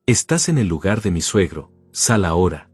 Estás en el lugar de mi suegro, sal ahora.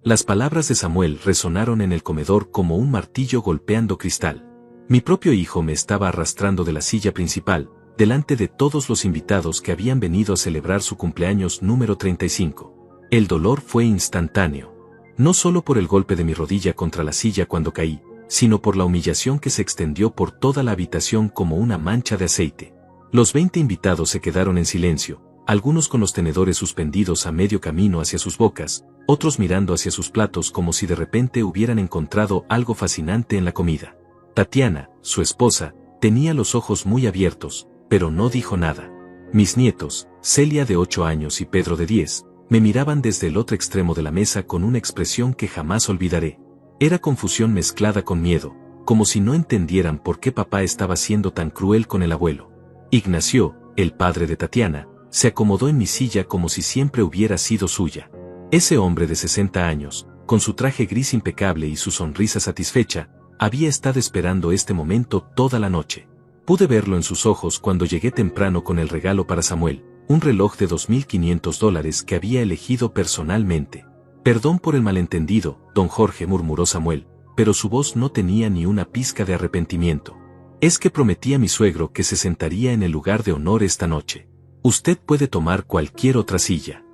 Las palabras de Samuel resonaron en el comedor como un martillo golpeando cristal. Mi propio hijo me estaba arrastrando de la silla principal, delante de todos los invitados que habían venido a celebrar su cumpleaños número 35. El dolor fue instantáneo. No solo por el golpe de mi rodilla contra la silla cuando caí, sino por la humillación que se extendió por toda la habitación como una mancha de aceite. Los 20 invitados se quedaron en silencio, algunos con los tenedores suspendidos a medio camino hacia sus bocas, otros mirando hacia sus platos como si de repente hubieran encontrado algo fascinante en la comida. Tatiana, su esposa, tenía los ojos muy abiertos, pero no dijo nada. Mis nietos, Celia de 8 años y Pedro de 10, me miraban desde el otro extremo de la mesa con una expresión que jamás olvidaré. Era confusión mezclada con miedo, como si no entendieran por qué papá estaba siendo tan cruel con el abuelo. Ignacio, el padre de Tatiana, se acomodó en mi silla como si siempre hubiera sido suya. Ese hombre de 60 años, con su traje gris impecable y su sonrisa satisfecha, había estado esperando este momento toda la noche. Pude verlo en sus ojos cuando llegué temprano con el regalo para Samuel, un reloj de $2,500 que había elegido personalmente. Perdón por el malentendido, don Jorge, murmuró Samuel, pero su voz no tenía ni una pizca de arrepentimiento. Es que prometí a mi suegro que se sentaría en el lugar de honor esta noche. Usted puede tomar cualquier otra silla.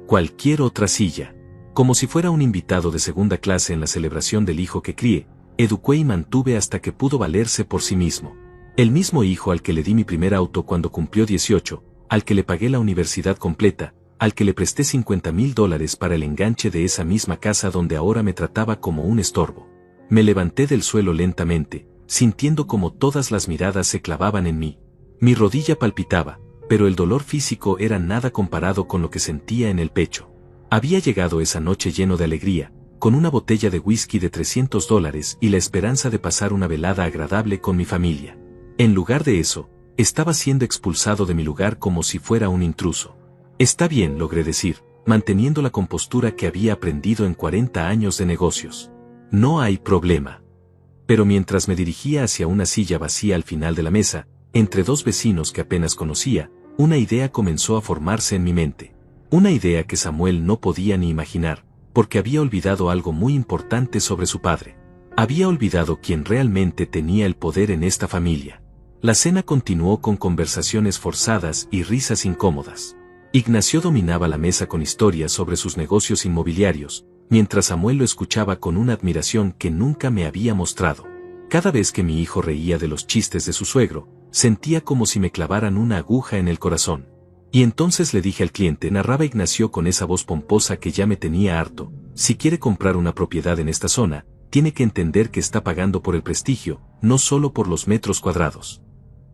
Cualquier otra silla. Como si fuera un invitado de segunda clase en la celebración del hijo que crié, eduqué y mantuve hasta que pudo valerse por sí mismo. El mismo hijo al que le di mi primer auto cuando cumplió 18, al que le pagué la universidad completa, al que le presté $50,000 para el enganche de esa misma casa donde ahora me trataba como un estorbo. Me levanté del suelo lentamente, sintiendo como todas las miradas se clavaban en mí. Mi rodilla palpitaba, pero el dolor físico era nada comparado con lo que sentía en el pecho. Había llegado esa noche lleno de alegría, con una botella de whisky de $300 y la esperanza de pasar una velada agradable con mi familia. En lugar de eso, estaba siendo expulsado de mi lugar como si fuera un intruso. Está bien, logré decir, manteniendo la compostura que había aprendido en 40 años de negocios. No hay problema. Pero mientras me dirigía hacia una silla vacía al final de la mesa, entre dos vecinos que apenas conocía, una idea comenzó a formarse en mi mente. Una idea que Samuel no podía ni imaginar, porque había olvidado algo muy importante sobre su padre. Había olvidado quién realmente tenía el poder en esta familia. La cena continuó con conversaciones forzadas y risas incómodas. Ignacio dominaba la mesa con historias sobre sus negocios inmobiliarios, mientras Samuel lo escuchaba con una admiración que nunca me había mostrado. Cada vez que mi hijo reía de los chistes de su suegro, sentía como si me clavaran una aguja en el corazón. Y entonces le dije al cliente, narraba Ignacio con esa voz pomposa que ya me tenía harto, si quiere comprar una propiedad en esta zona, tiene que entender que está pagando por el prestigio, no solo por los metros cuadrados.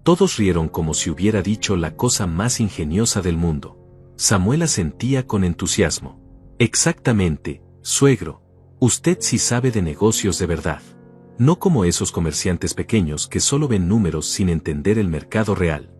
Todos rieron como si hubiera dicho la cosa más ingeniosa del mundo. Samuel asentía con entusiasmo. Exactamente, suegro. Usted sí sabe de negocios de verdad. No como esos comerciantes pequeños que solo ven números sin entender el mercado real.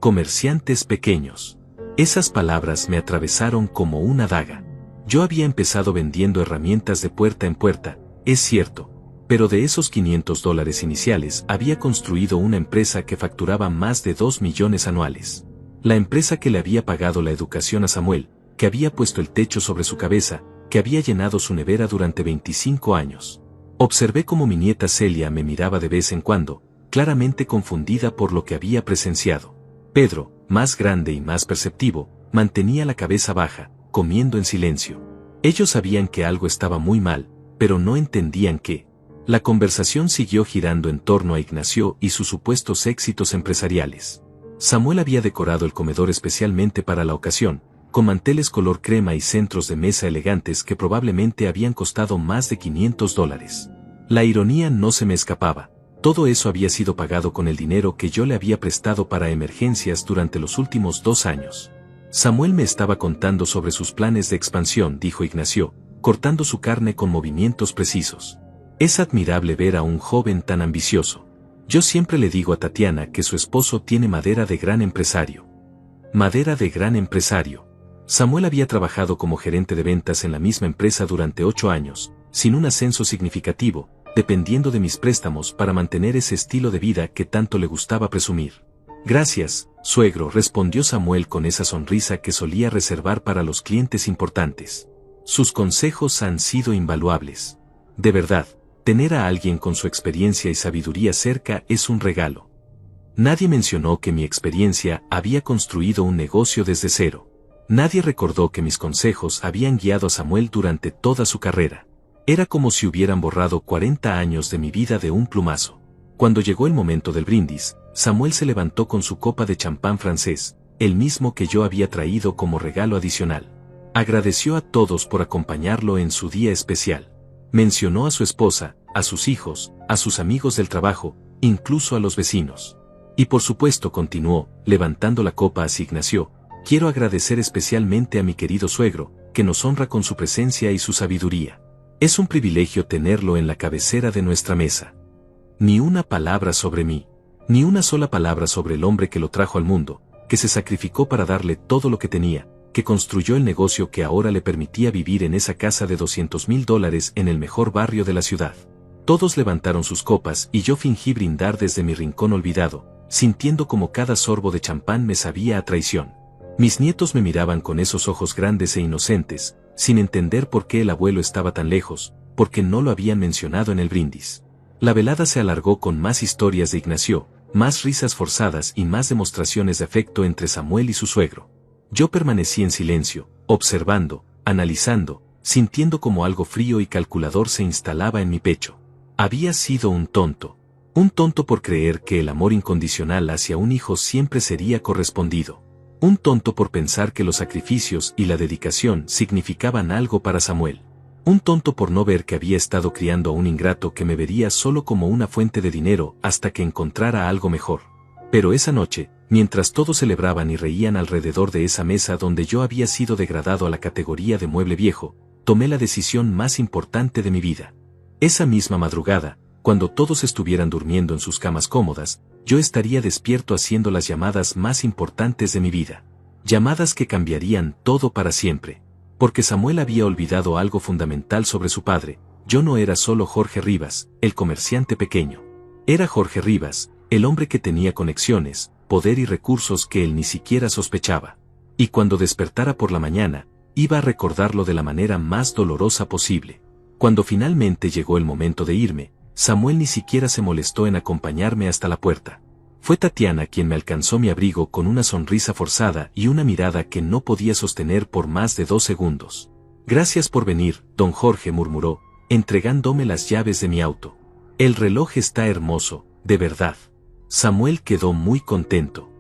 Comerciantes pequeños. Esas palabras me atravesaron como una daga. Yo había empezado vendiendo herramientas de puerta en puerta, es cierto, pero de esos $500 iniciales había construido una empresa que facturaba más de 2 millones anuales. La empresa que le había pagado la educación a Samuel, que había puesto el techo sobre su cabeza, que había llenado su nevera durante 25 años. Observé cómo mi nieta Celia me miraba de vez en cuando, claramente confundida por lo que había presenciado. Pedro, más grande y más perceptivo, mantenía la cabeza baja, comiendo en silencio. Ellos sabían que algo estaba muy mal, pero no entendían qué. La conversación siguió girando en torno a Ignacio y sus supuestos éxitos empresariales. Samuel había decorado el comedor especialmente para la ocasión, con manteles color crema y centros de mesa elegantes que probablemente habían costado más de $500. La ironía no se me escapaba. Todo eso había sido pagado con el dinero que yo le había prestado para emergencias durante los últimos 2 años. Samuel me estaba contando sobre sus planes de expansión, dijo Ignacio, cortando su carne con movimientos precisos. Es admirable ver a un joven tan ambicioso. Yo siempre le digo a Tatiana que su esposo tiene madera de gran empresario. Madera de gran empresario. Samuel había trabajado como gerente de ventas en la misma empresa durante 8 años, sin un ascenso significativo, dependiendo de mis préstamos para mantener ese estilo de vida que tanto le gustaba presumir. Gracias, suegro, respondió Samuel con esa sonrisa que solía reservar para los clientes importantes. Sus consejos han sido invaluables. De verdad, tener a alguien con su experiencia y sabiduría cerca es un regalo. Nadie mencionó que mi experiencia había construido un negocio desde cero. Nadie recordó que mis consejos habían guiado a Samuel durante toda su carrera. Era como si hubieran borrado 40 años de mi vida de un plumazo. Cuando llegó el momento del brindis, Samuel se levantó con su copa de champán francés, el mismo que yo había traído como regalo adicional. Agradeció a todos por acompañarlo en su día especial. Mencionó a su esposa, a sus hijos, a sus amigos del trabajo, incluso a los vecinos. Y por supuesto continuó, levantando la copa hacia Ignacio, quiero agradecer especialmente a mi querido suegro, que nos honra con su presencia y su sabiduría. Es un privilegio tenerlo en la cabecera de nuestra mesa. Ni una palabra sobre mí, ni una sola palabra sobre el hombre que lo trajo al mundo, que se sacrificó para darle todo lo que tenía, que construyó el negocio que ahora le permitía vivir en esa casa de $200,000 en el mejor barrio de la ciudad. Todos levantaron sus copas y yo fingí brindar desde mi rincón olvidado, sintiendo como cada sorbo de champán me sabía a traición. Mis nietos me miraban con esos ojos grandes e inocentes, sin entender por qué el abuelo estaba tan lejos, porque no lo habían mencionado en el brindis. La velada se alargó con más historias de Ignacio, más risas forzadas y más demostraciones de afecto entre Samuel y su suegro. Yo permanecí en silencio, observando, analizando, sintiendo como algo frío y calculador se instalaba en mi pecho. Había sido un tonto por creer que el amor incondicional hacia un hijo siempre sería correspondido. Un tonto por pensar que los sacrificios y la dedicación significaban algo para Samuel. Un tonto por no ver que había estado criando a un ingrato que me vería solo como una fuente de dinero hasta que encontrara algo mejor. Pero esa noche, mientras todos celebraban y reían alrededor de esa mesa donde yo había sido degradado a la categoría de mueble viejo, tomé la decisión más importante de mi vida. Esa misma madrugada, cuando todos estuvieran durmiendo en sus camas cómodas, yo estaría despierto haciendo las llamadas más importantes de mi vida. Llamadas que cambiarían todo para siempre. Porque Samuel había olvidado algo fundamental sobre su padre. Yo no era solo Jorge Rivas, el comerciante pequeño. Era Jorge Rivas, el hombre que tenía conexiones, poder y recursos que él ni siquiera sospechaba. Y cuando despertara por la mañana, iba a recordarlo de la manera más dolorosa posible. Cuando finalmente llegó el momento de irme, Samuel ni siquiera se molestó en acompañarme hasta la puerta. Fue Tatiana quien me alcanzó mi abrigo con una sonrisa forzada y una mirada que no podía sostener por más de 2 segundos. Gracias por venir, don Jorge, murmuró, entregándome las llaves de mi auto. El reloj está hermoso, de verdad. Samuel quedó muy contento.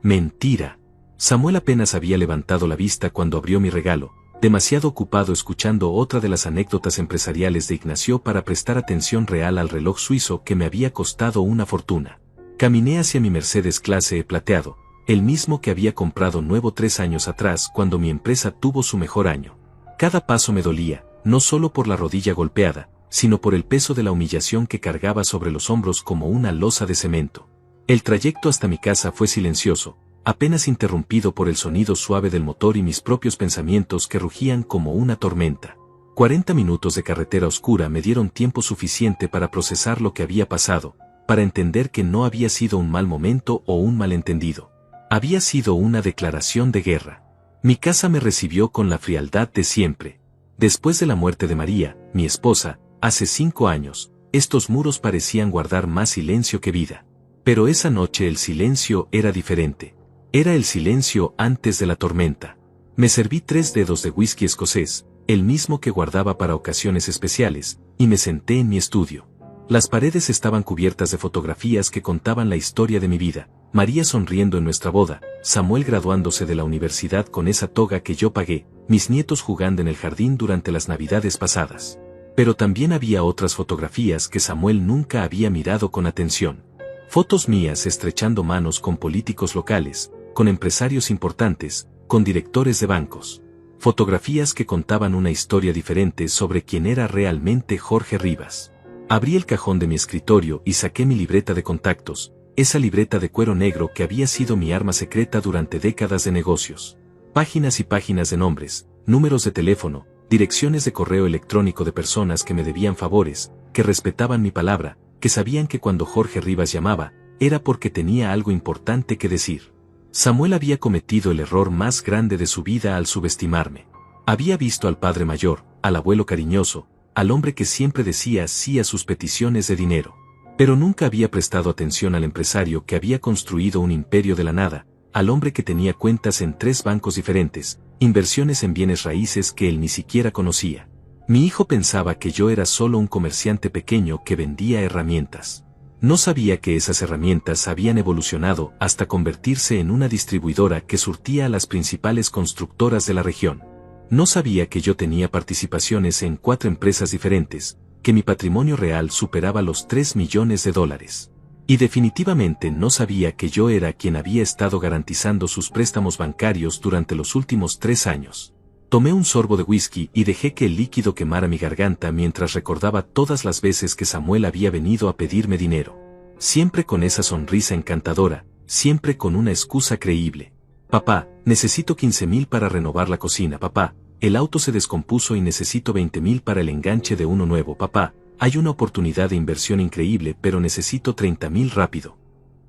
Mentira. Samuel apenas había levantado la vista cuando abrió mi regalo, demasiado ocupado escuchando otra de las anécdotas empresariales de Ignacio para prestar atención real al reloj suizo que me había costado una fortuna. Caminé hacia mi Mercedes clase E plateado, el mismo que había comprado nuevo 3 años atrás cuando mi empresa tuvo su mejor año. Cada paso me dolía, no solo por la rodilla golpeada, sino por el peso de la humillación que cargaba sobre los hombros como una losa de cemento. El trayecto hasta mi casa fue silencioso, apenas interrumpido por el sonido suave del motor y mis propios pensamientos que rugían como una tormenta. 40 minutos de carretera oscura me dieron tiempo suficiente para procesar lo que había pasado, para entender que no había sido un mal momento o un malentendido. Había sido una declaración de guerra. Mi casa me recibió con la frialdad de siempre. Después de la muerte de María, mi esposa, hace 5 años, estos muros parecían guardar más silencio que vida. Pero esa noche el silencio era diferente. Era el silencio antes de la tormenta. Me serví 3 dedos de whisky escocés, el mismo que guardaba para ocasiones especiales, y me senté en mi estudio. Las paredes estaban cubiertas de fotografías que contaban la historia de mi vida. María sonriendo en nuestra boda, Samuel graduándose de la universidad con esa toga que yo pagué, mis nietos jugando en el jardín durante las navidades pasadas. Pero también había otras fotografías que Samuel nunca había mirado con atención. Fotos mías estrechando manos con políticos locales, con empresarios importantes, con directores de bancos. Fotografías que contaban una historia diferente sobre quién era realmente Jorge Rivas. Abrí el cajón de mi escritorio y saqué mi libreta de contactos, esa libreta de cuero negro que había sido mi arma secreta durante décadas de negocios. Páginas y páginas de nombres, números de teléfono, direcciones de correo electrónico de personas que me debían favores, que respetaban mi palabra, que sabían que cuando Jorge Rivas llamaba, era porque tenía algo importante que decir. Samuel había cometido el error más grande de su vida al subestimarme. Había visto al padre mayor, al abuelo cariñoso, al hombre que siempre decía sí a sus peticiones de dinero. Pero nunca había prestado atención al empresario que había construido un imperio de la nada, al hombre que tenía cuentas en 3 bancos diferentes, inversiones en bienes raíces que él ni siquiera conocía. Mi hijo pensaba que yo era solo un comerciante pequeño que vendía herramientas. No sabía que esas herramientas habían evolucionado hasta convertirse en una distribuidora que surtía a las principales constructoras de la región. No sabía que yo tenía participaciones en 4 empresas diferentes, que mi patrimonio real superaba los $3 millones. Y definitivamente no sabía que yo era quien había estado garantizando sus préstamos bancarios durante los últimos 3 años. Tomé un sorbo de whisky y dejé que el líquido quemara mi garganta mientras recordaba todas las veces que Samuel había venido a pedirme dinero. Siempre con esa sonrisa encantadora, siempre con una excusa creíble. Papá, necesito 15,000 para renovar la cocina. Papá, el auto se descompuso y necesito 20,000 para el enganche de uno nuevo. Papá, hay una oportunidad de inversión increíble pero necesito 30,000 rápido.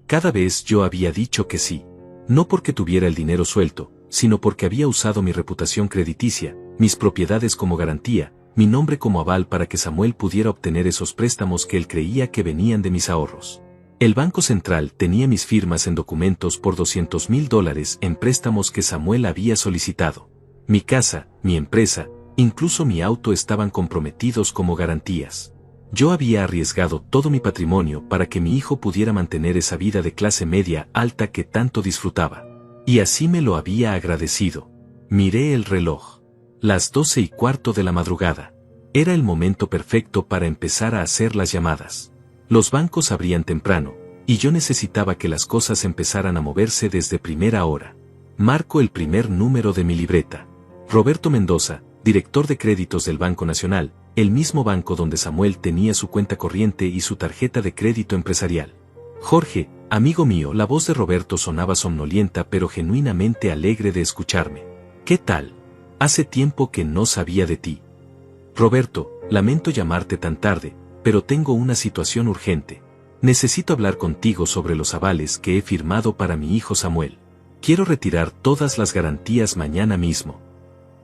Cada vez yo había dicho que sí. No porque tuviera el dinero suelto, sino porque había usado mi reputación crediticia, mis propiedades como garantía, mi nombre como aval para que Samuel pudiera obtener esos préstamos que él creía que venían de mis ahorros. El Banco Central tenía mis firmas en documentos por $200,000 en préstamos que Samuel había solicitado. Mi casa, mi empresa, incluso mi auto estaban comprometidos como garantías. Yo había arriesgado todo mi patrimonio para que mi hijo pudiera mantener esa vida de clase media alta que tanto disfrutaba. Y así me lo había agradecido. Miré el reloj. Las 12:15 de la madrugada. Era el momento perfecto para empezar a hacer las llamadas. Los bancos abrían temprano, y yo necesitaba que las cosas empezaran a moverse desde primera hora. Marco el primer número de mi libreta. Roberto Mendoza, director de créditos del Banco Nacional, el mismo banco donde Samuel tenía su cuenta corriente y su tarjeta de crédito empresarial. Jorge, amigo mío. La voz de Roberto sonaba somnolienta pero genuinamente alegre de escucharme. ¿Qué tal? Hace tiempo que no sabía de ti. Roberto, lamento llamarte tan tarde, pero tengo una situación urgente. Necesito hablar contigo sobre los avales que he firmado para mi hijo Samuel. Quiero retirar todas las garantías mañana mismo.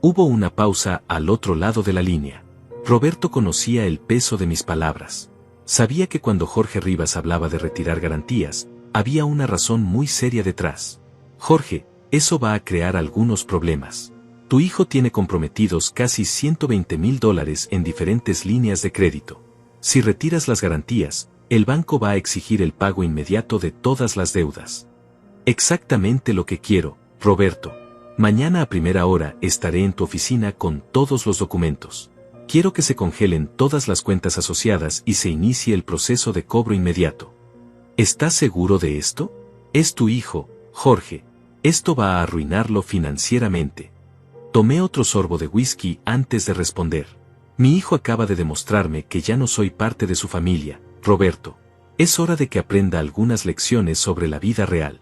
Hubo una pausa al otro lado de la línea. Roberto conocía el peso de mis palabras. Sabía que cuando Jorge Rivas hablaba de retirar garantías, había una razón muy seria detrás. Jorge, eso va a crear algunos problemas. Tu hijo tiene comprometidos casi $120,000 en diferentes líneas de crédito. Si retiras las garantías, el banco va a exigir el pago inmediato de todas las deudas. Exactamente lo que quiero, Roberto. Mañana a primera hora estaré en tu oficina con todos los documentos. Quiero que se congelen todas las cuentas asociadas y se inicie el proceso de cobro inmediato. ¿Estás seguro de esto? Es tu hijo, Jorge. Esto va a arruinarlo financieramente. Tomé otro sorbo de whisky antes de responder. Mi hijo acaba de demostrarme que ya no soy parte de su familia, Roberto. Es hora de que aprenda algunas lecciones sobre la vida real.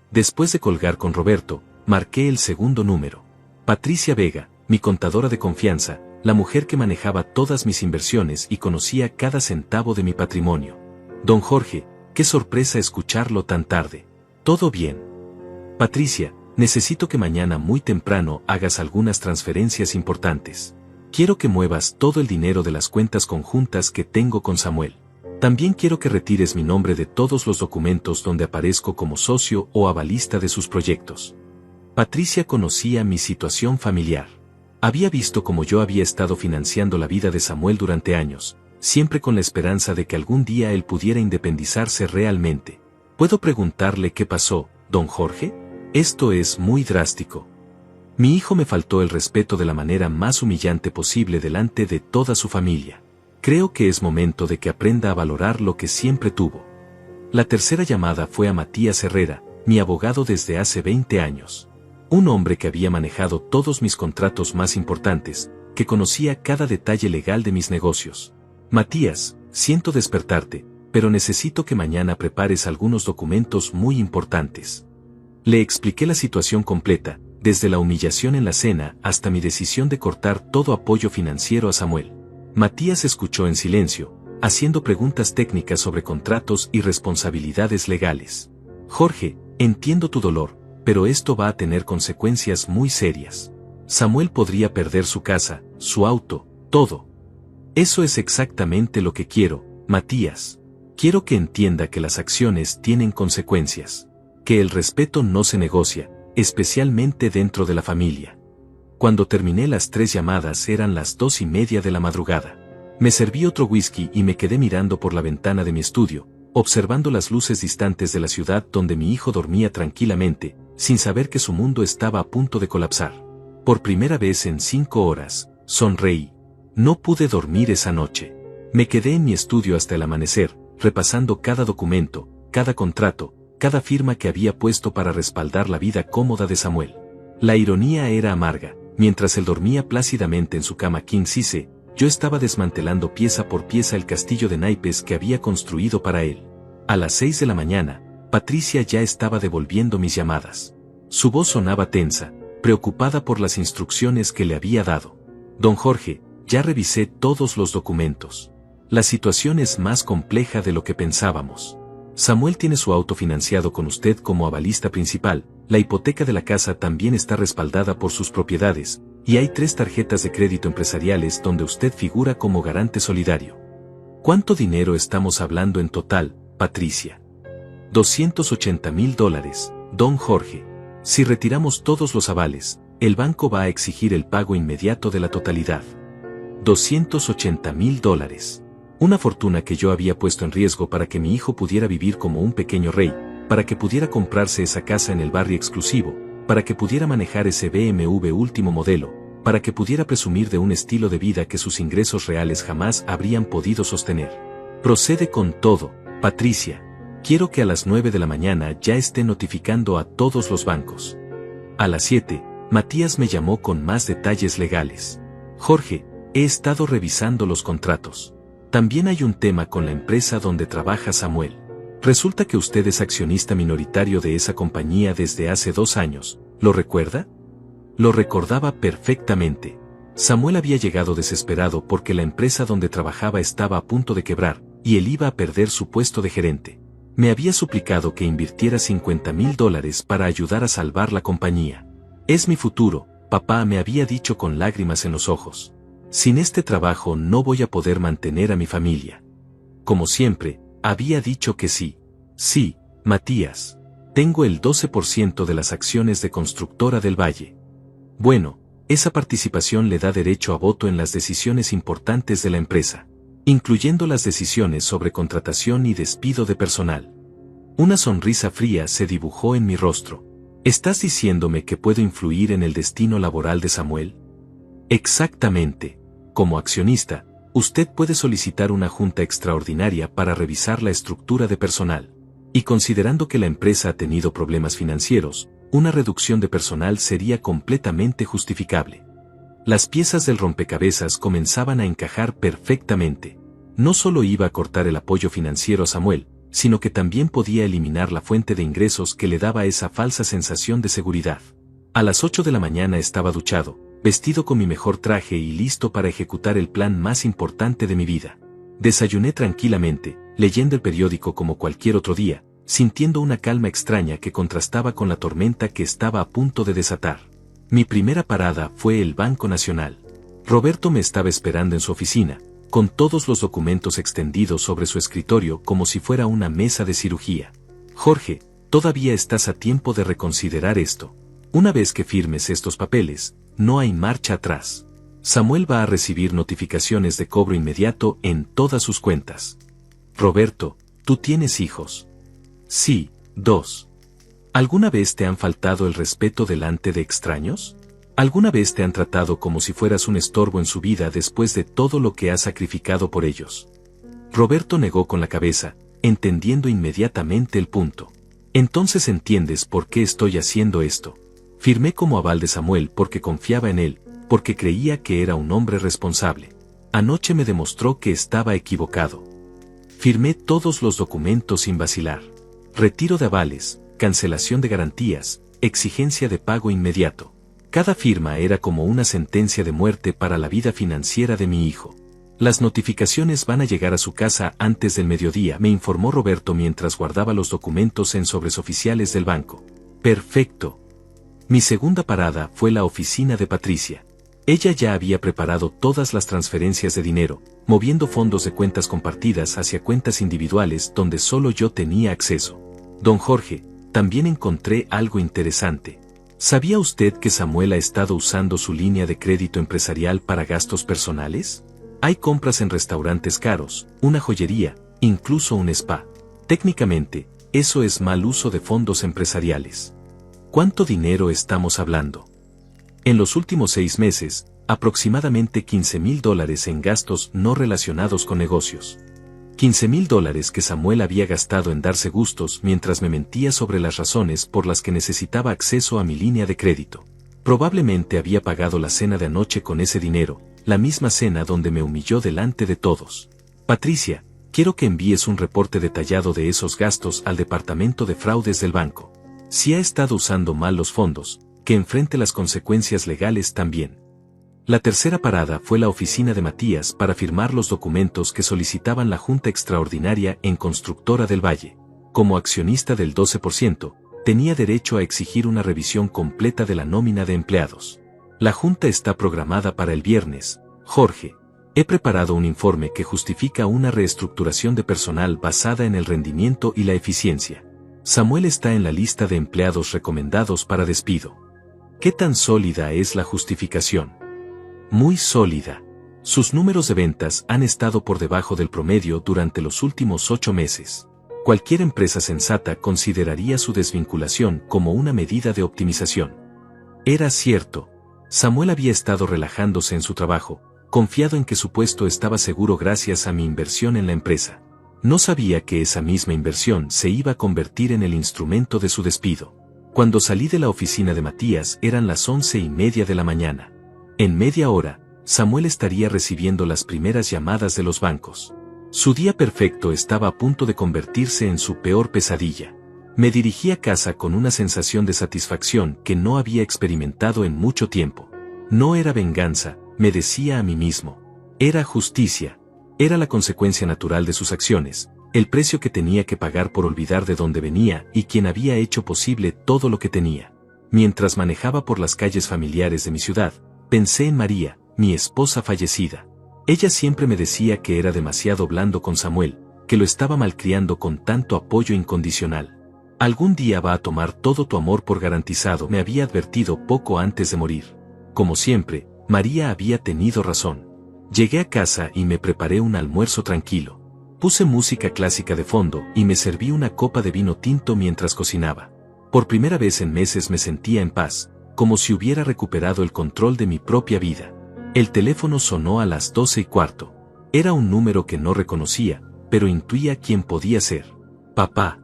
Después de colgar con Roberto, marqué el segundo número. Patricia Vega, mi contadora de confianza, la mujer que manejaba todas mis inversiones y conocía cada centavo de mi patrimonio. Don Jorge, qué sorpresa escucharlo tan tarde. ¿Todo bien? Patricia, necesito que mañana muy temprano hagas algunas transferencias importantes. Quiero que muevas todo el dinero de las cuentas conjuntas que tengo con Samuel. También quiero que retires mi nombre de todos los documentos donde aparezco como socio o avalista de sus proyectos. Patricia conocía mi situación familiar. Había visto cómo yo había estado financiando la vida de Samuel durante años, siempre con la esperanza de que algún día él pudiera independizarse realmente. ¿Puedo preguntarle qué pasó, don Jorge? Esto es muy drástico. Mi hijo me faltó el respeto de la manera más humillante posible delante de toda su familia. Creo que es momento de que aprenda a valorar lo que siempre tuvo. La tercera llamada fue a Matías Herrera, mi abogado desde hace 20 años. Un hombre que había manejado todos mis contratos más importantes, que conocía cada detalle legal de mis negocios. Matías, siento despertarte, pero necesito que mañana prepares algunos documentos muy importantes. Le expliqué la situación completa, desde la humillación en la cena hasta mi decisión de cortar todo apoyo financiero a Samuel. Matías escuchó en silencio, haciendo preguntas técnicas sobre contratos y responsabilidades legales. Jorge, entiendo tu dolor, pero esto va a tener consecuencias muy serias. Samuel podría perder su casa, su auto, todo. Eso es exactamente lo que quiero, Matías. Quiero que entienda que las acciones tienen consecuencias. Que el respeto no se negocia, especialmente dentro de la familia. Cuando terminé las 3 llamadas eran las 2:30 de la madrugada. Me serví otro whisky y me quedé mirando por la ventana de mi estudio, observando las luces distantes de la ciudad donde mi hijo dormía tranquilamente, sin saber que su mundo estaba a punto de colapsar. Por primera vez en 5 horas, sonreí. No pude dormir esa noche. Me quedé en mi estudio hasta el amanecer, repasando cada documento, cada contrato, cada firma que había puesto para respaldar la vida cómoda de Samuel. La ironía era amarga. Mientras él dormía plácidamente en su cama king size, yo estaba desmantelando pieza por pieza el castillo de naipes que había construido para él. A las 6 de la mañana, Patricia ya estaba devolviendo mis llamadas. Su voz sonaba tensa, preocupada por las instrucciones que le había dado. Don Jorge, ya revisé todos los documentos. La situación es más compleja de lo que pensábamos. Samuel tiene su auto financiado con usted como avalista principal, la hipoteca de la casa también está respaldada por sus propiedades, y hay 3 tarjetas de crédito empresariales donde usted figura como garante solidario. ¿Cuánto dinero estamos hablando en total, Patricia? $280,000, don Jorge. Si retiramos todos los avales, el banco va a exigir el pago inmediato de la totalidad. $280,000. Una fortuna que yo había puesto en riesgo para que mi hijo pudiera vivir como un pequeño rey, para que pudiera comprarse esa casa en el barrio exclusivo, para que pudiera manejar ese BMW último modelo, para que pudiera presumir de un estilo de vida que sus ingresos reales jamás habrían podido sostener. Procede con todo, Patricia. Quiero que a las 9 de la mañana ya esté notificando a todos los bancos. A las 7, Matías me llamó con más detalles legales. Jorge, he estado revisando los contratos. También hay un tema con la empresa donde trabaja Samuel. Resulta que usted es accionista minoritario de esa compañía desde hace 2 años, ¿lo recuerda? Lo recordaba perfectamente. Samuel había llegado desesperado porque la empresa donde trabajaba estaba a punto de quebrar, y él iba a perder su puesto de gerente. Me había suplicado que invirtiera $50,000 para ayudar a salvar la compañía. Es mi futuro, papá, me había dicho con lágrimas en los ojos. Sin este trabajo no voy a poder mantener a mi familia. Como siempre, había dicho que sí. Sí, Matías. Tengo el 12% de las acciones de Constructora del Valle. Bueno, esa participación le da derecho a voto en las decisiones importantes de la empresa, incluyendo las decisiones sobre contratación y despido de personal. Una sonrisa fría se dibujó en mi rostro. ¿Estás diciéndome que puedo influir en el destino laboral de Samuel? Exactamente. Como accionista, usted puede solicitar una junta extraordinaria para revisar la estructura de personal. Y considerando que la empresa ha tenido problemas financieros, una reducción de personal sería completamente justificable. Las piezas del rompecabezas comenzaban a encajar perfectamente. No solo iba a cortar el apoyo financiero a Samuel, sino que también podía eliminar la fuente de ingresos que le daba esa falsa sensación de seguridad. A las 8 de la mañana estaba duchado, vestido con mi mejor traje y listo para ejecutar el plan más importante de mi vida. Desayuné tranquilamente, leyendo el periódico como cualquier otro día, sintiendo una calma extraña que contrastaba con la tormenta que estaba a punto de desatar. Mi primera parada fue el Banco Nacional. Roberto me estaba esperando en su oficina, con todos los documentos extendidos sobre su escritorio como si fuera una mesa de cirugía. Jorge, todavía estás a tiempo de reconsiderar esto. Una vez que firmes estos papeles, no hay marcha atrás. Samuel va a recibir notificaciones de cobro inmediato en todas sus cuentas. Roberto, ¿tú tienes hijos? Sí, 2. ¿Alguna vez te han faltado el respeto delante de extraños? ¿Alguna vez te han tratado como si fueras un estorbo en su vida después de todo lo que has sacrificado por ellos? Roberto negó con la cabeza, entendiendo inmediatamente el punto. Entonces entiendes por qué estoy haciendo esto. Firmé como aval de Samuel porque confiaba en él, porque creía que era un hombre responsable. Anoche me demostró que estaba equivocado. Firmé todos los documentos sin vacilar. Retiro de avales, cancelación de garantías, exigencia de pago inmediato. Cada firma era como una sentencia de muerte para la vida financiera de mi hijo. Las notificaciones van a llegar a su casa antes del mediodía, me informó Roberto mientras guardaba los documentos en sobres oficiales del banco. Perfecto. Mi segunda parada fue la oficina de Patricia. Ella ya había preparado todas las transferencias de dinero, moviendo fondos de cuentas compartidas hacia cuentas individuales donde solo yo tenía acceso. Don Jorge, también encontré algo interesante. ¿Sabía usted que Samuel ha estado usando su línea de crédito empresarial para gastos personales? Hay compras en restaurantes caros, una joyería, incluso un spa. Técnicamente, eso es mal uso de fondos empresariales. ¿Cuánto dinero estamos hablando? En los últimos 6 meses, aproximadamente $15,000 en gastos no relacionados con negocios. $15,000 que Samuel había gastado en darse gustos mientras me mentía sobre las razones por las que necesitaba acceso a mi línea de crédito. Probablemente había pagado la cena de anoche con ese dinero, la misma cena donde me humilló delante de todos. Patricia, quiero que envíes un reporte detallado de esos gastos al departamento de fraudes del banco. Si ha estado usando mal los fondos, que enfrente las consecuencias legales también. La tercera parada fue la oficina de Matías para firmar los documentos que solicitaban la Junta Extraordinaria en Constructora del Valle. Como accionista del 12%, tenía derecho a exigir una revisión completa de la nómina de empleados. La junta está programada para el viernes. Jorge, he preparado un informe que justifica una reestructuración de personal basada en el rendimiento y la eficiencia. Samuel está en la lista de empleados recomendados para despido. ¿Qué tan sólida es la justificación? Muy sólida. Sus números de ventas han estado por debajo del promedio durante los últimos 8 meses. Cualquier empresa sensata consideraría su desvinculación como una medida de optimización. Era cierto. Samuel había estado relajándose en su trabajo, confiado en que su puesto estaba seguro gracias a mi inversión en la empresa. No sabía que esa misma inversión se iba a convertir en el instrumento de su despido. Cuando salí de la oficina de Matías eran las 11:30 de la mañana. En media hora, Samuel estaría recibiendo las primeras llamadas de los bancos. Su día perfecto estaba a punto de convertirse en su peor pesadilla. Me dirigí a casa con una sensación de satisfacción que no había experimentado en mucho tiempo. No era venganza, me decía a mí mismo. Era justicia. Era la consecuencia natural de sus acciones, el precio que tenía que pagar por olvidar de dónde venía y quien había hecho posible todo lo que tenía. Mientras manejaba por las calles familiares de mi ciudad, pensé en María, mi esposa fallecida. Ella siempre me decía que era demasiado blando con Samuel, que lo estaba malcriando con tanto apoyo incondicional. Algún día va a tomar todo tu amor por garantizado, me había advertido poco antes de morir. Como siempre, María había tenido razón. Llegué a casa y me preparé un almuerzo tranquilo. Puse música clásica de fondo y me serví una copa de vino tinto mientras cocinaba. Por primera vez en meses me sentía en paz, como si hubiera recuperado el control de mi propia vida. El teléfono sonó a las 12:15. Era un número que no reconocía, pero intuía quién podía ser. Papá.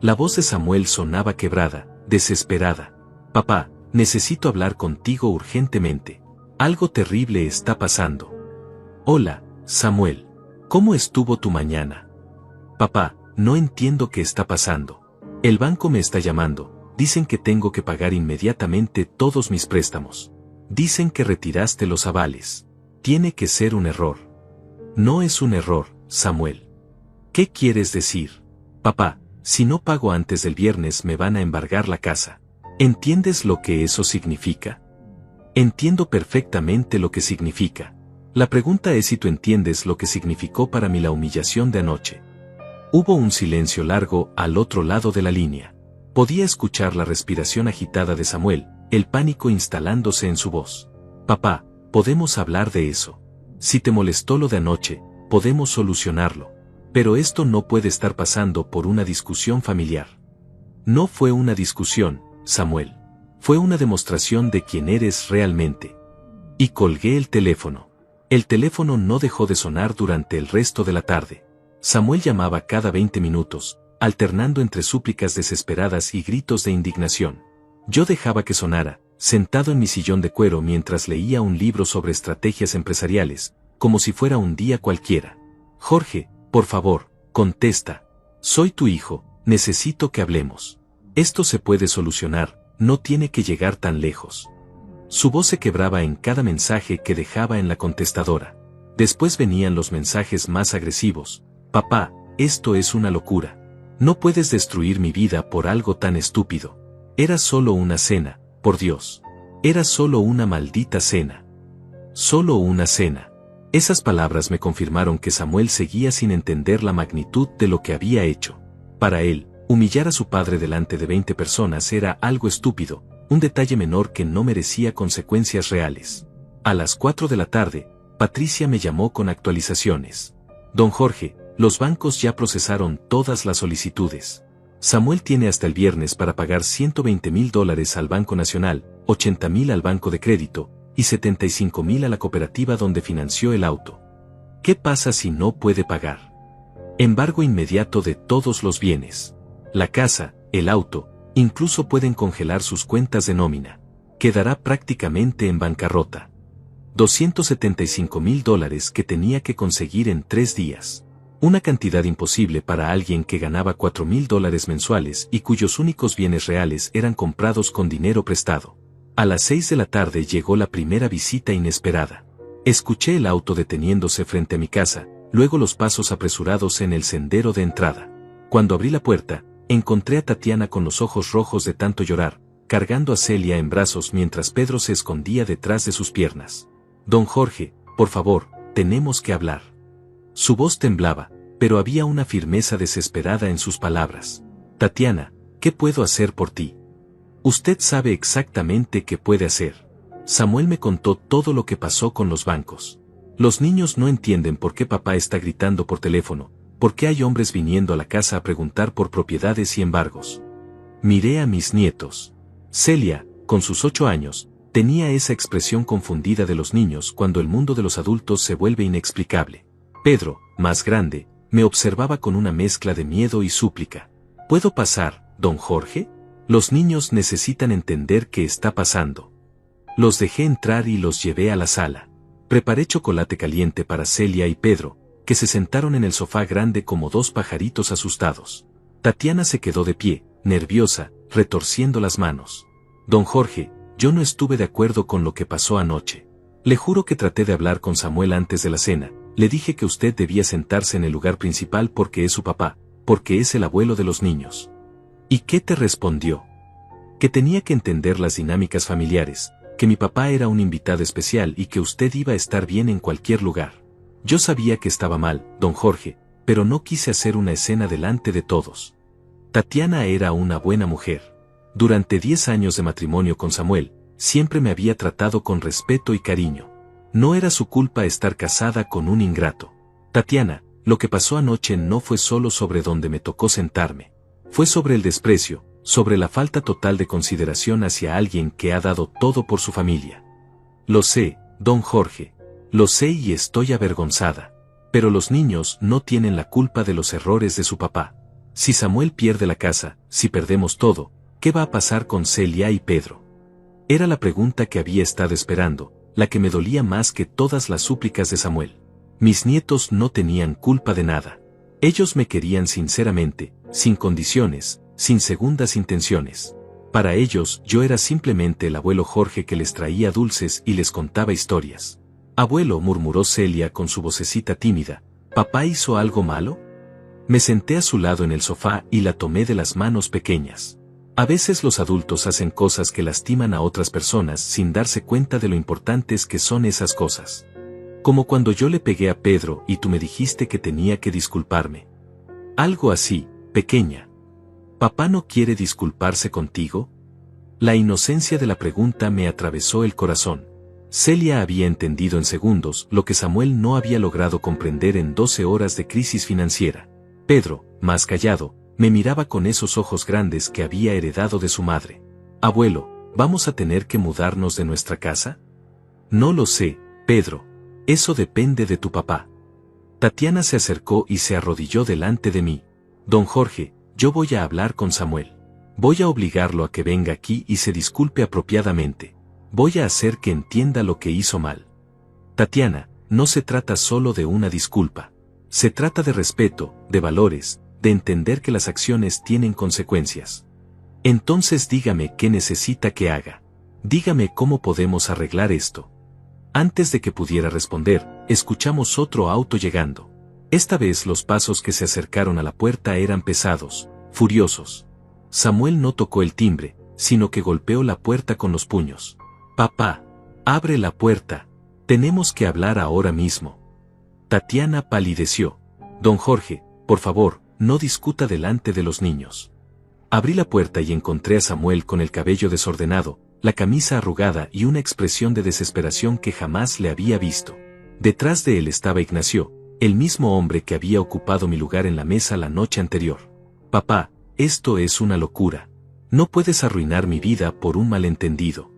La voz de Samuel sonaba quebrada, desesperada. Papá, necesito hablar contigo urgentemente. Algo terrible está pasando. Hola, Samuel. ¿Cómo estuvo tu mañana? Papá, no entiendo qué está pasando. El banco me está llamando, dicen que tengo que pagar inmediatamente todos mis préstamos. Dicen que retiraste los avales. Tiene que ser un error. No es un error, Samuel. ¿Qué quieres decir? Papá, si no pago antes del viernes me van a embargar la casa. ¿Entiendes lo que eso significa? Entiendo perfectamente lo que significa. La pregunta es si tú entiendes lo que significó para mí la humillación de anoche. Hubo un silencio largo al otro lado de la línea. Podía escuchar la respiración agitada de Samuel, el pánico instalándose en su voz. Papá, podemos hablar de eso. Si te molestó lo de anoche, podemos solucionarlo. Pero esto no puede estar pasando por una discusión familiar. No fue una discusión, Samuel. Fue una demostración de quién eres realmente. Y colgué el teléfono. El teléfono no dejó de sonar durante el resto de la tarde. Samuel llamaba cada 20 minutos, alternando entre súplicas desesperadas y gritos de indignación. Yo dejaba que sonara, sentado en mi sillón de cuero mientras leía un libro sobre estrategias empresariales, como si fuera un día cualquiera. Jorge, por favor, contesta. Soy tu hijo, necesito que hablemos. Esto se puede solucionar, no tiene que llegar tan lejos. Su voz se quebraba en cada mensaje que dejaba en la contestadora. Después venían los mensajes más agresivos. Papá, esto es una locura. No puedes destruir mi vida por algo tan estúpido. Era solo una cena, por Dios. Era solo una maldita cena. Solo una cena. Esas palabras me confirmaron que Samuel seguía sin entender la magnitud de lo que había hecho. Para él, humillar a su padre delante de 20 personas era algo estúpido, un detalle menor que no merecía consecuencias reales. A las 4 de la tarde, Patricia me llamó con actualizaciones. Don Jorge, los bancos ya procesaron todas las solicitudes. Samuel tiene hasta el viernes para pagar $120,000 al Banco Nacional, $80,000 al Banco de Crédito, y $75,000 a la cooperativa donde financió el auto. ¿Qué pasa si no puede pagar? Embargo inmediato de todos los bienes. La casa, el auto, incluso pueden congelar sus cuentas de nómina. Quedará prácticamente en bancarrota. $275,000 que tenía que conseguir en 3 días. Una cantidad imposible para alguien que ganaba $4,000 mensuales y cuyos únicos bienes reales eran comprados con dinero prestado. A las 6 de la tarde llegó la primera visita inesperada. Escuché el auto deteniéndose frente a mi casa, luego los pasos apresurados en el sendero de entrada. Cuando abrí la puerta, encontré a Tatiana con los ojos rojos de tanto llorar, cargando a Celia en brazos mientras Pedro se escondía detrás de sus piernas. Don Jorge, por favor, tenemos que hablar. Su voz temblaba, pero había una firmeza desesperada en sus palabras. Tatiana, ¿qué puedo hacer por ti? Usted sabe exactamente qué puede hacer. Samuel me contó todo lo que pasó con los bancos. Los niños no entienden por qué papá está gritando por teléfono, por qué hay hombres viniendo a la casa a preguntar por propiedades y embargos. Miré a mis nietos. Celia, con sus 8 años, tenía esa expresión confundida de los niños cuando el mundo de los adultos se vuelve inexplicable. Pedro, más grande, me observaba con una mezcla de miedo y súplica. ¿Puedo pasar, don Jorge? Los niños necesitan entender qué está pasando. Los dejé entrar y los llevé a la sala. Preparé chocolate caliente para Celia y Pedro, que se sentaron en el sofá grande como 2 pajaritos asustados. Tatiana se quedó de pie, nerviosa, retorciendo las manos. Don Jorge, yo no estuve de acuerdo con lo que pasó anoche. Le juro que traté de hablar con Samuel antes de la cena. Le dije que usted debía sentarse en el lugar principal porque es su papá, porque es el abuelo de los niños. ¿Y qué te respondió? Que tenía que entender las dinámicas familiares, que mi papá era un invitado especial y que usted iba a estar bien en cualquier lugar. Yo sabía que estaba mal, don Jorge, pero no quise hacer una escena delante de todos. Tatiana era una buena mujer. Durante 10 años de matrimonio con Samuel, siempre me había tratado con respeto y cariño. No era su culpa estar casada con un ingrato. Tatiana, lo que pasó anoche no fue solo sobre donde me tocó sentarme. Fue sobre el desprecio, sobre la falta total de consideración hacia alguien que ha dado todo por su familia. Lo sé, don Jorge. Lo sé y estoy avergonzada. Pero los niños no tienen la culpa de los errores de su papá. Si Samuel pierde la casa, si perdemos todo, ¿qué va a pasar con Celia y Pedro? Era la pregunta que había estado esperando, la que me dolía más que todas las súplicas de Samuel. Mis nietos no tenían culpa de nada. Ellos me querían sinceramente, sin condiciones, sin segundas intenciones. Para ellos yo era simplemente el abuelo Jorge que les traía dulces y les contaba historias. Abuelo, murmuró Celia con su vocecita tímida, ¿papá hizo algo malo? Me senté a su lado en el sofá y la tomé de las manos pequeñas. A veces los adultos hacen cosas que lastiman a otras personas sin darse cuenta de lo importantes que son esas cosas. Como cuando yo le pegué a Pedro y tú me dijiste que tenía que disculparme. Algo así, pequeña. ¿Papá no quiere disculparse contigo? La inocencia de la pregunta me atravesó el corazón. Celia había entendido en segundos lo que Samuel no había logrado comprender en 12 horas de crisis financiera. Pedro, más callado, me miraba con esos ojos grandes que había heredado de su madre. Abuelo, ¿vamos a tener que mudarnos de nuestra casa? No lo sé, Pedro. Eso depende de tu papá. Tatiana se acercó y se arrodilló delante de mí. Don Jorge, yo voy a hablar con Samuel. Voy a obligarlo a que venga aquí y se disculpe apropiadamente. Voy a hacer que entienda lo que hizo mal. Tatiana, no se trata solo de una disculpa. Se trata de respeto, de valores, de entender que las acciones tienen consecuencias. Entonces dígame qué necesita que haga. Dígame cómo podemos arreglar esto. Antes de que pudiera responder, escuchamos otro auto llegando. Esta vez los pasos que se acercaron a la puerta eran pesados, furiosos. Samuel no tocó el timbre, sino que golpeó la puerta con los puños. «Papá, abre la puerta. Tenemos que hablar ahora mismo». Tatiana palideció. «Don Jorge, por favor, no discuta delante de los niños». Abrí la puerta y encontré a Samuel con el cabello desordenado, la camisa arrugada y una expresión de desesperación que jamás le había visto. Detrás de él estaba Ignacio, el mismo hombre que había ocupado mi lugar en la mesa la noche anterior. «Papá, esto es una locura. No puedes arruinar mi vida por un malentendido».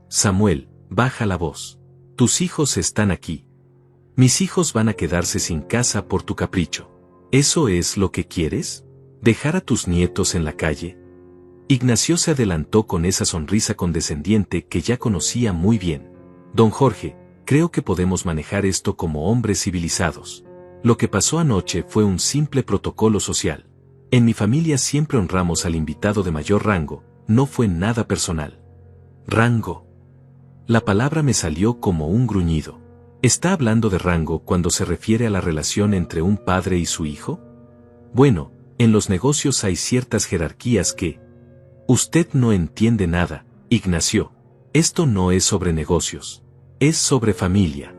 «Samuel, baja la voz. Tus hijos están aquí. Mis hijos van a quedarse sin casa por tu capricho. ¿Eso es lo que quieres? ¿Dejar a tus nietos en la calle?». Ignacio se adelantó con esa sonrisa condescendiente que ya conocía muy bien. «Don Jorge, creo que podemos manejar esto como hombres civilizados. Lo que pasó anoche fue un simple protocolo social. En mi familia siempre honramos al invitado de mayor rango, no fue nada personal». «¿Rango?». La palabra me salió como un gruñido. ¿Está hablando de rango cuando se refiere a la relación entre un padre y su hijo? Bueno, en los negocios hay ciertas jerarquías que... Usted no entiende nada, Ignacio. Esto no es sobre negocios. Es sobre familia.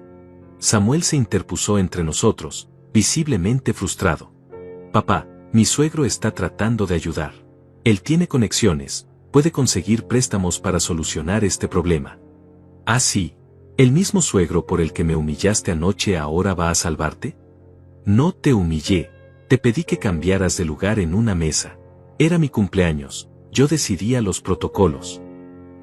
Samuel se interpuso entre nosotros, visiblemente frustrado. «Papá, mi suegro está tratando de ayudar. Él tiene conexiones, puede conseguir préstamos para solucionar este problema». «¿Ah, sí? ¿El mismo suegro por el que me humillaste anoche ahora va a salvarte?». «No te humillé, te pedí que cambiaras de lugar en una mesa. Era mi cumpleaños, yo decidía los protocolos».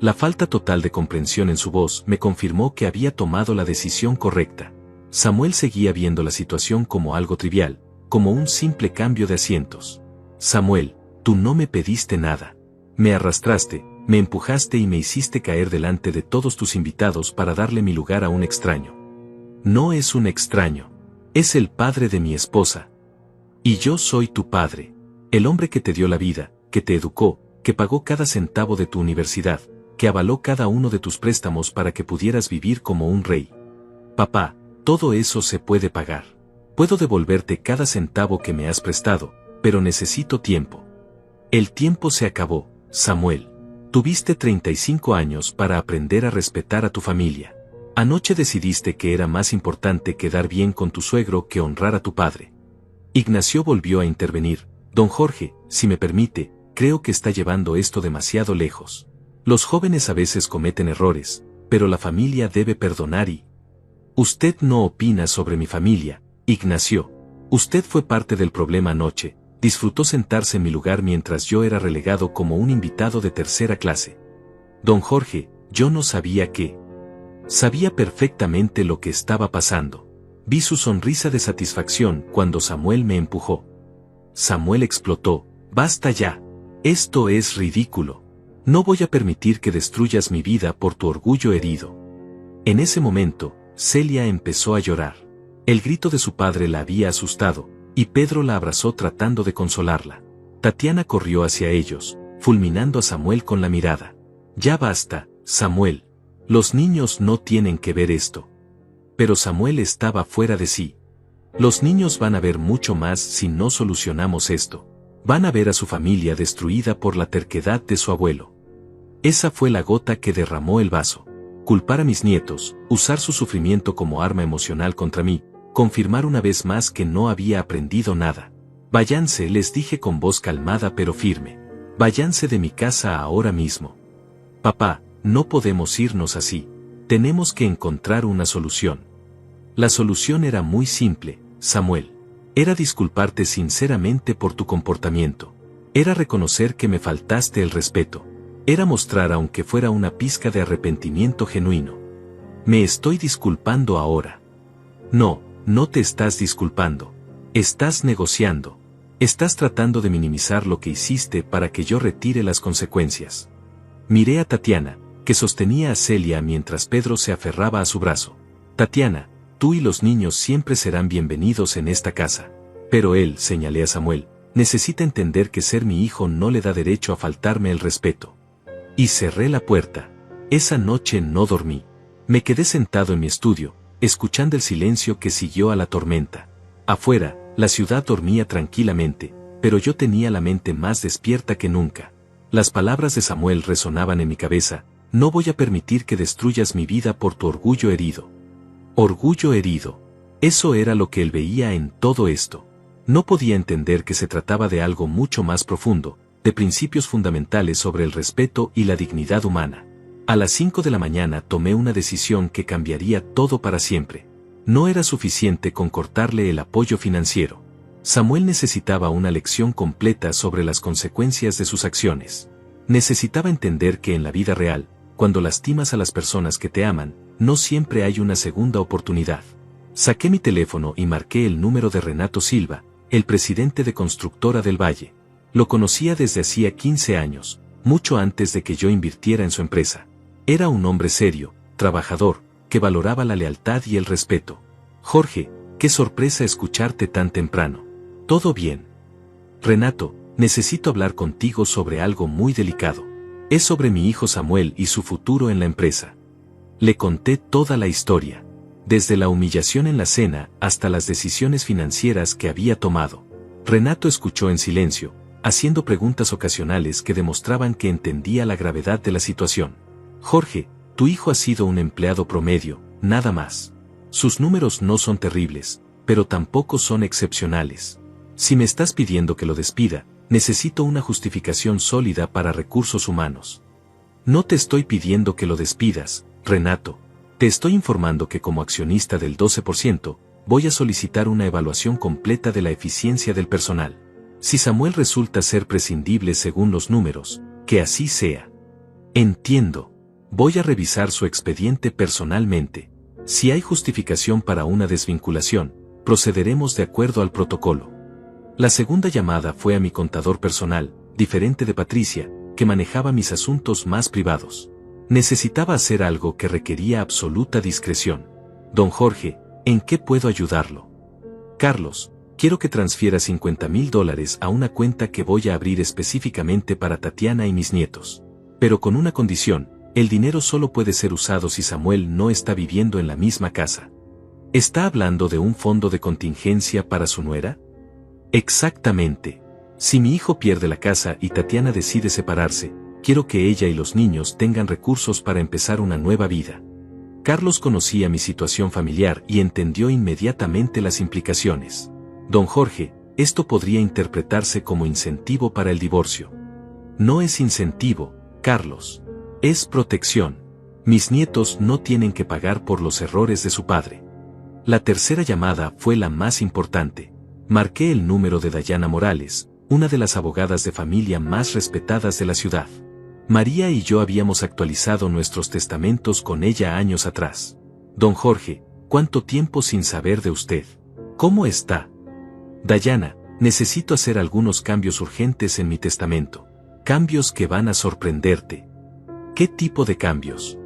La falta total de comprensión en su voz me confirmó que había tomado la decisión correcta. Samuel seguía viendo la situación como algo trivial, como un simple cambio de asientos. «Samuel, tú no me pediste nada. Me arrastraste, me empujaste y me hiciste caer delante de todos tus invitados para darle mi lugar a un extraño». «No es un extraño. Es el padre de mi esposa. Y yo soy tu padre. El hombre que te dio la vida, que te educó, que pagó cada centavo de tu universidad, que avaló cada uno de tus préstamos para que pudieras vivir como un rey. Papá, todo eso se puede pagar. Puedo devolverte cada centavo que me has prestado, pero necesito tiempo». «El tiempo se acabó, Samuel. Tuviste 35 años para aprender a respetar a tu familia. Anoche decidiste que era más importante quedar bien con tu suegro que honrar a tu padre». Ignacio volvió a intervenir. «Don Jorge, si me permite, creo que está llevando esto demasiado lejos. Los jóvenes a veces cometen errores, pero la familia debe perdonar y...». «Usted no opina sobre mi familia, Ignacio. Usted fue parte del problema anoche, disfrutó sentarse en mi lugar mientras yo era relegado como un invitado de tercera clase». «Don Jorge, yo no sabía qué». Sabía perfectamente lo que estaba pasando. Vi su sonrisa de satisfacción cuando Samuel me empujó. Samuel explotó. «Basta ya. Esto es ridículo. No voy a permitir que destruyas mi vida por tu orgullo herido». En ese momento, Celia empezó a llorar. El grito de su padre la había asustado, y Pedro la abrazó tratando de consolarla. Tatiana corrió hacia ellos, fulminando a Samuel con la mirada. «Ya basta, Samuel. Los niños no tienen que ver esto». Pero Samuel estaba fuera de sí. «Los niños van a ver mucho más si no solucionamos esto. Van a ver a su familia destruida por la terquedad de su abuelo». Esa fue la gota que derramó el vaso. Culpar a mis nietos, usar su sufrimiento como arma emocional contra mí, confirmar una vez más que no había aprendido nada. «Váyanse», les dije con voz calmada pero firme. «Váyanse de mi casa ahora mismo». «Papá, no podemos irnos así. Tenemos que encontrar una solución». La solución era muy simple, Samuel. Era disculparte sinceramente por tu comportamiento. Era reconocer que me faltaste el respeto. Era mostrar aunque fuera una pizca de arrepentimiento genuino. «Me estoy disculpando ahora». «No, no te estás disculpando. Estás negociando. Estás tratando de minimizar lo que hiciste para que yo retire las consecuencias». Miré a Tatiana, que sostenía a Celia mientras Pedro se aferraba a su brazo. «Tatiana, tú y los niños siempre serán bienvenidos en esta casa. Pero él», señalé a Samuel, «necesita entender que ser mi hijo no le da derecho a faltarme el respeto». Y cerré la puerta. Esa noche no dormí. Me quedé sentado en mi estudio, escuchando el silencio que siguió a la tormenta. Afuera, la ciudad dormía tranquilamente, pero yo tenía la mente más despierta que nunca. Las palabras de Samuel resonaban en mi cabeza: no voy a permitir que destruyas mi vida por tu orgullo herido. Orgullo herido. Eso era lo que él veía en todo esto. No podía entender que se trataba de algo mucho más profundo, de principios fundamentales sobre el respeto y la dignidad humana. A las 5 de la mañana tomé una decisión que cambiaría todo para siempre. No era suficiente con cortarle el apoyo financiero. Samuel necesitaba una lección completa sobre las consecuencias de sus acciones. Necesitaba entender que en la vida real, cuando lastimas a las personas que te aman, no siempre hay una segunda oportunidad. Saqué mi teléfono y marqué el número de Renato Silva, el presidente de Constructora del Valle. Lo conocía desde hacía 15 años, mucho antes de que yo invirtiera en su empresa. Era un hombre serio, trabajador, que valoraba la lealtad y el respeto. Jorge, qué sorpresa escucharte tan temprano. ¿Todo bien? Renato, necesito hablar contigo sobre algo muy delicado. Es sobre mi hijo Samuel y su futuro en la empresa. Le conté toda la historia, desde la humillación en la cena hasta las decisiones financieras que había tomado. Renato escuchó en silencio, haciendo preguntas ocasionales que demostraban que entendía la gravedad de la situación. Jorge, tu hijo ha sido un empleado promedio, nada más. Sus números no son terribles, pero tampoco son excepcionales. Si me estás pidiendo que lo despida, necesito una justificación sólida para recursos humanos. No te estoy pidiendo que lo despidas, Renato. Te estoy informando que como accionista del 12%, voy a solicitar una evaluación completa de la eficiencia del personal. Si Samuel resulta ser prescindible según los números, que así sea. Entiendo. Voy a revisar su expediente personalmente. Si hay justificación para una desvinculación, procederemos de acuerdo al protocolo. La segunda llamada fue a mi contador personal, diferente de Patricia, que manejaba mis asuntos más privados. Necesitaba hacer algo que requería absoluta discreción. Don Jorge, ¿en qué puedo ayudarlo? Carlos, quiero que transfiera $50,000 a una cuenta que voy a abrir específicamente para Tatiana y mis nietos. Pero con una condición: el dinero solo puede ser usado si Samuel no está viviendo en la misma casa. ¿Está hablando de un fondo de contingencia para su nuera? Exactamente. Si mi hijo pierde la casa y Tatiana decide separarse, quiero que ella y los niños tengan recursos para empezar una nueva vida. Carlos conocía mi situación familiar y entendió inmediatamente las implicaciones. Don Jorge, esto podría interpretarse como incentivo para el divorcio. No es incentivo, Carlos. Es protección. Mis nietos no tienen que pagar por los errores de su padre. La tercera llamada fue la más importante. Marqué el número de Dayana Morales, una de las abogadas de familia más respetadas de la ciudad. María y yo habíamos actualizado nuestros testamentos con ella años atrás. Don Jorge, ¿cuánto tiempo sin saber de usted? ¿Cómo está? Dayana, necesito hacer algunos cambios urgentes en mi testamento. Cambios que van a sorprenderte. ¿Qué tipo de cambios?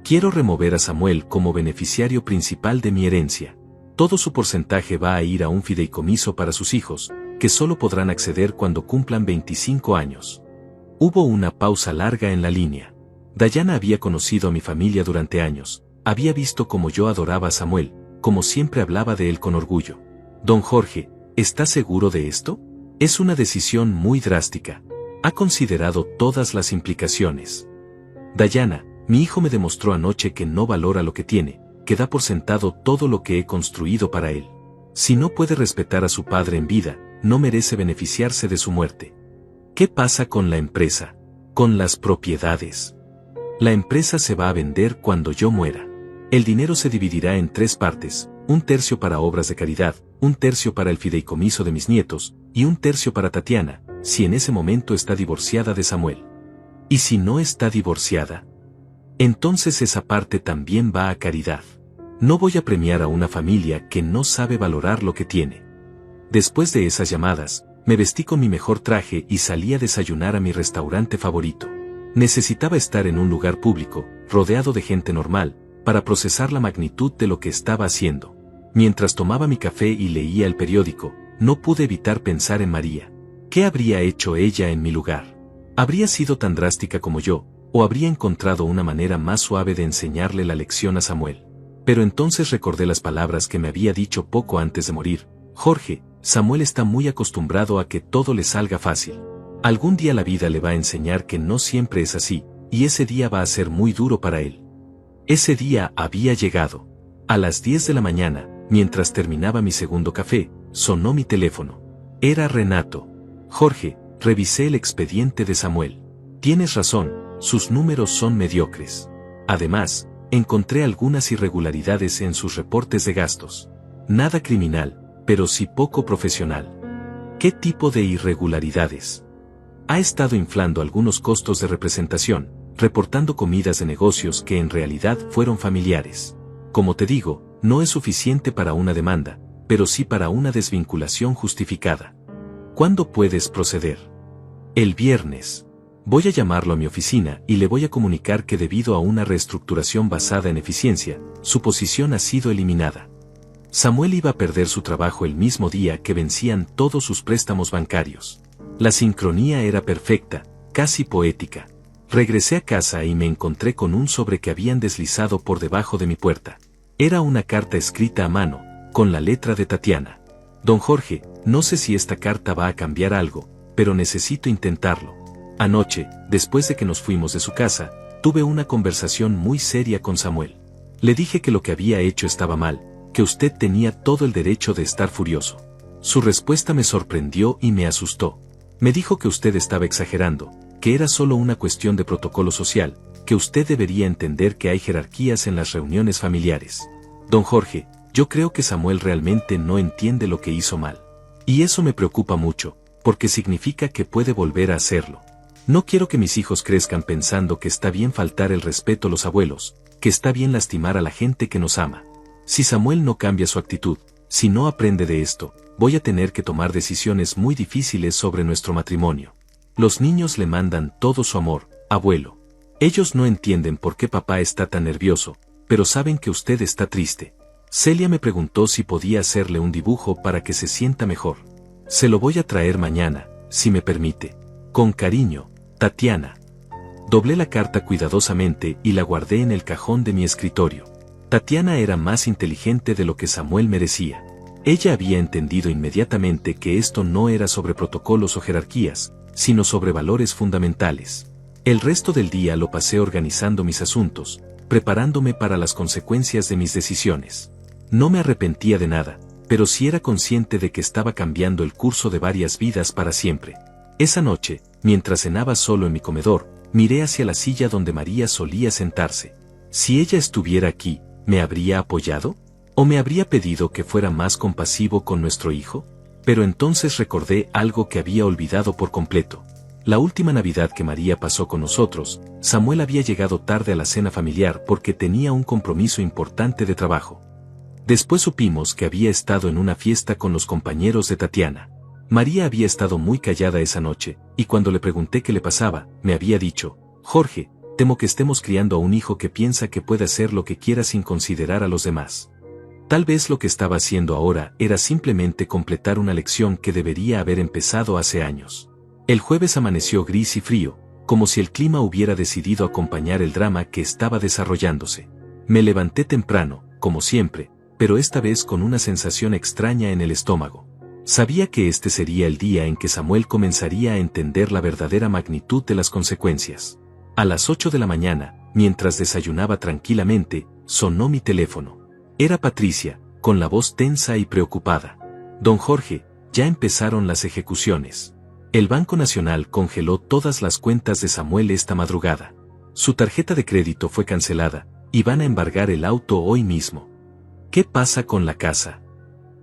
Quiero remover a Samuel como beneficiario principal de mi herencia. Todo su porcentaje va a ir a un fideicomiso para sus hijos, que solo podrán acceder cuando cumplan 25 años. Hubo una pausa larga en la línea. Dayana había conocido a mi familia durante años, había visto cómo yo adoraba a Samuel, como siempre hablaba de él con orgullo. Don Jorge, ¿está seguro de esto? Es una decisión muy drástica. ¿Ha considerado todas las implicaciones? Dayana, mi hijo me demostró anoche que no valora lo que tiene, que da por sentado todo lo que he construido para él. Si no puede respetar a su padre en vida, no merece beneficiarse de su muerte. ¿Qué pasa con la empresa? Con las propiedades. La empresa se va a vender cuando yo muera. El dinero se dividirá en 3 partes, 1/3 para obras de caridad, 1/3 para el fideicomiso de mis nietos, y 1/3 para Tatiana, si en ese momento está divorciada de Samuel. ¿Y si no está divorciada? Entonces esa parte también va a caridad. No voy a premiar a una familia que no sabe valorar lo que tiene. Después de esas llamadas, me vestí con mi mejor traje y salí a desayunar a mi restaurante favorito. Necesitaba estar en un lugar público, rodeado de gente normal, para procesar la magnitud de lo que estaba haciendo. Mientras tomaba mi café y leía el periódico, no pude evitar pensar en María. ¿Qué habría hecho ella en mi lugar? ¿Habría sido tan drástica como yo, o habría encontrado una manera más suave de enseñarle la lección a Samuel. Pero entonces recordé las palabras que me había dicho poco antes de morir. Jorge, Samuel está muy acostumbrado a que todo le salga fácil. Algún día la vida le va a enseñar que no siempre es así, y ese día va a ser muy duro para él. Ese día había llegado. A las 10 de la mañana, mientras terminaba mi segundo café, sonó mi teléfono. Era Renato. Jorge, revisé el expediente de Samuel. Tienes razón, sus números son mediocres. Además, encontré algunas irregularidades en sus reportes de gastos. Nada criminal, pero sí poco profesional. ¿Qué tipo de irregularidades? Ha estado inflando algunos costos de representación, reportando comidas de negocios que en realidad fueron familiares. Como te digo, no es suficiente para una demanda, pero sí para una desvinculación justificada. ¿Cuándo puedes proceder? El viernes. Voy a llamarlo a mi oficina y le voy a comunicar que debido a una reestructuración basada en eficiencia, su posición ha sido eliminada. Samuel iba a perder su trabajo el mismo día que vencían todos sus préstamos bancarios. La sincronía era perfecta, casi poética. Regresé a casa y me encontré con un sobre que habían deslizado por debajo de mi puerta. Era una carta escrita a mano, con la letra de Tatiana. Don Jorge, no sé si esta carta va a cambiar algo, pero necesito intentarlo. Anoche, después de que nos fuimos de su casa, tuve una conversación muy seria con Samuel. Le dije que lo que había hecho estaba mal, que usted tenía todo el derecho de estar furioso. Su respuesta me sorprendió y me asustó. Me dijo que usted estaba exagerando, que era solo una cuestión de protocolo social, que usted debería entender que hay jerarquías en las reuniones familiares. Don Jorge, yo creo que Samuel realmente no entiende lo que hizo mal. Y eso me preocupa mucho, porque significa que puede volver a hacerlo. No quiero que mis hijos crezcan pensando que está bien faltar el respeto a los abuelos, que está bien lastimar a la gente que nos ama. Si Samuel no cambia su actitud, si no aprende de esto, voy a tener que tomar decisiones muy difíciles sobre nuestro matrimonio. Los niños le mandan todo su amor, abuelo. Ellos no entienden por qué papá está tan nervioso, pero saben que usted está triste. Celia me preguntó si podía hacerle un dibujo para que se sienta mejor. Se lo voy a traer mañana, si me permite. Con cariño, Tatiana. Doblé la carta cuidadosamente y la guardé en el cajón de mi escritorio. Tatiana era más inteligente de lo que Samuel merecía. Ella había entendido inmediatamente que esto no era sobre protocolos o jerarquías, sino sobre valores fundamentales. El resto del día lo pasé organizando mis asuntos, preparándome para las consecuencias de mis decisiones. No me arrepentía de nada, pero sí era consciente de que estaba cambiando el curso de varias vidas para siempre. Esa noche, mientras cenaba solo en mi comedor, miré hacia la silla donde María solía sentarse. Si ella estuviera aquí, ¿me habría apoyado? ¿O me habría pedido que fuera más compasivo con nuestro hijo? Pero entonces recordé algo que había olvidado por completo. La última Navidad que María pasó con nosotros, Samuel había llegado tarde a la cena familiar porque tenía un compromiso importante de trabajo. Después supimos que había estado en una fiesta con los compañeros de Tatiana. María había estado muy callada esa noche, y cuando le pregunté qué le pasaba, me había dicho: Jorge, temo que estemos criando a un hijo que piensa que puede hacer lo que quiera sin considerar a los demás. Tal vez lo que estaba haciendo ahora era simplemente completar una lección que debería haber empezado hace años. El jueves amaneció gris y frío, como si el clima hubiera decidido acompañar el drama que estaba desarrollándose. Me levanté temprano, como siempre, pero esta vez con una sensación extraña en el estómago. Sabía que este sería el día en que Samuel comenzaría a entender la verdadera magnitud de las consecuencias. A las 8 de la mañana, mientras desayunaba tranquilamente, sonó mi teléfono. Era Patricia, con la voz tensa y preocupada. Don Jorge, ya empezaron las ejecuciones. El Banco Nacional congeló todas las cuentas de Samuel esta madrugada. Su tarjeta de crédito fue cancelada, y van a embargar el auto hoy mismo. ¿Qué pasa con la casa?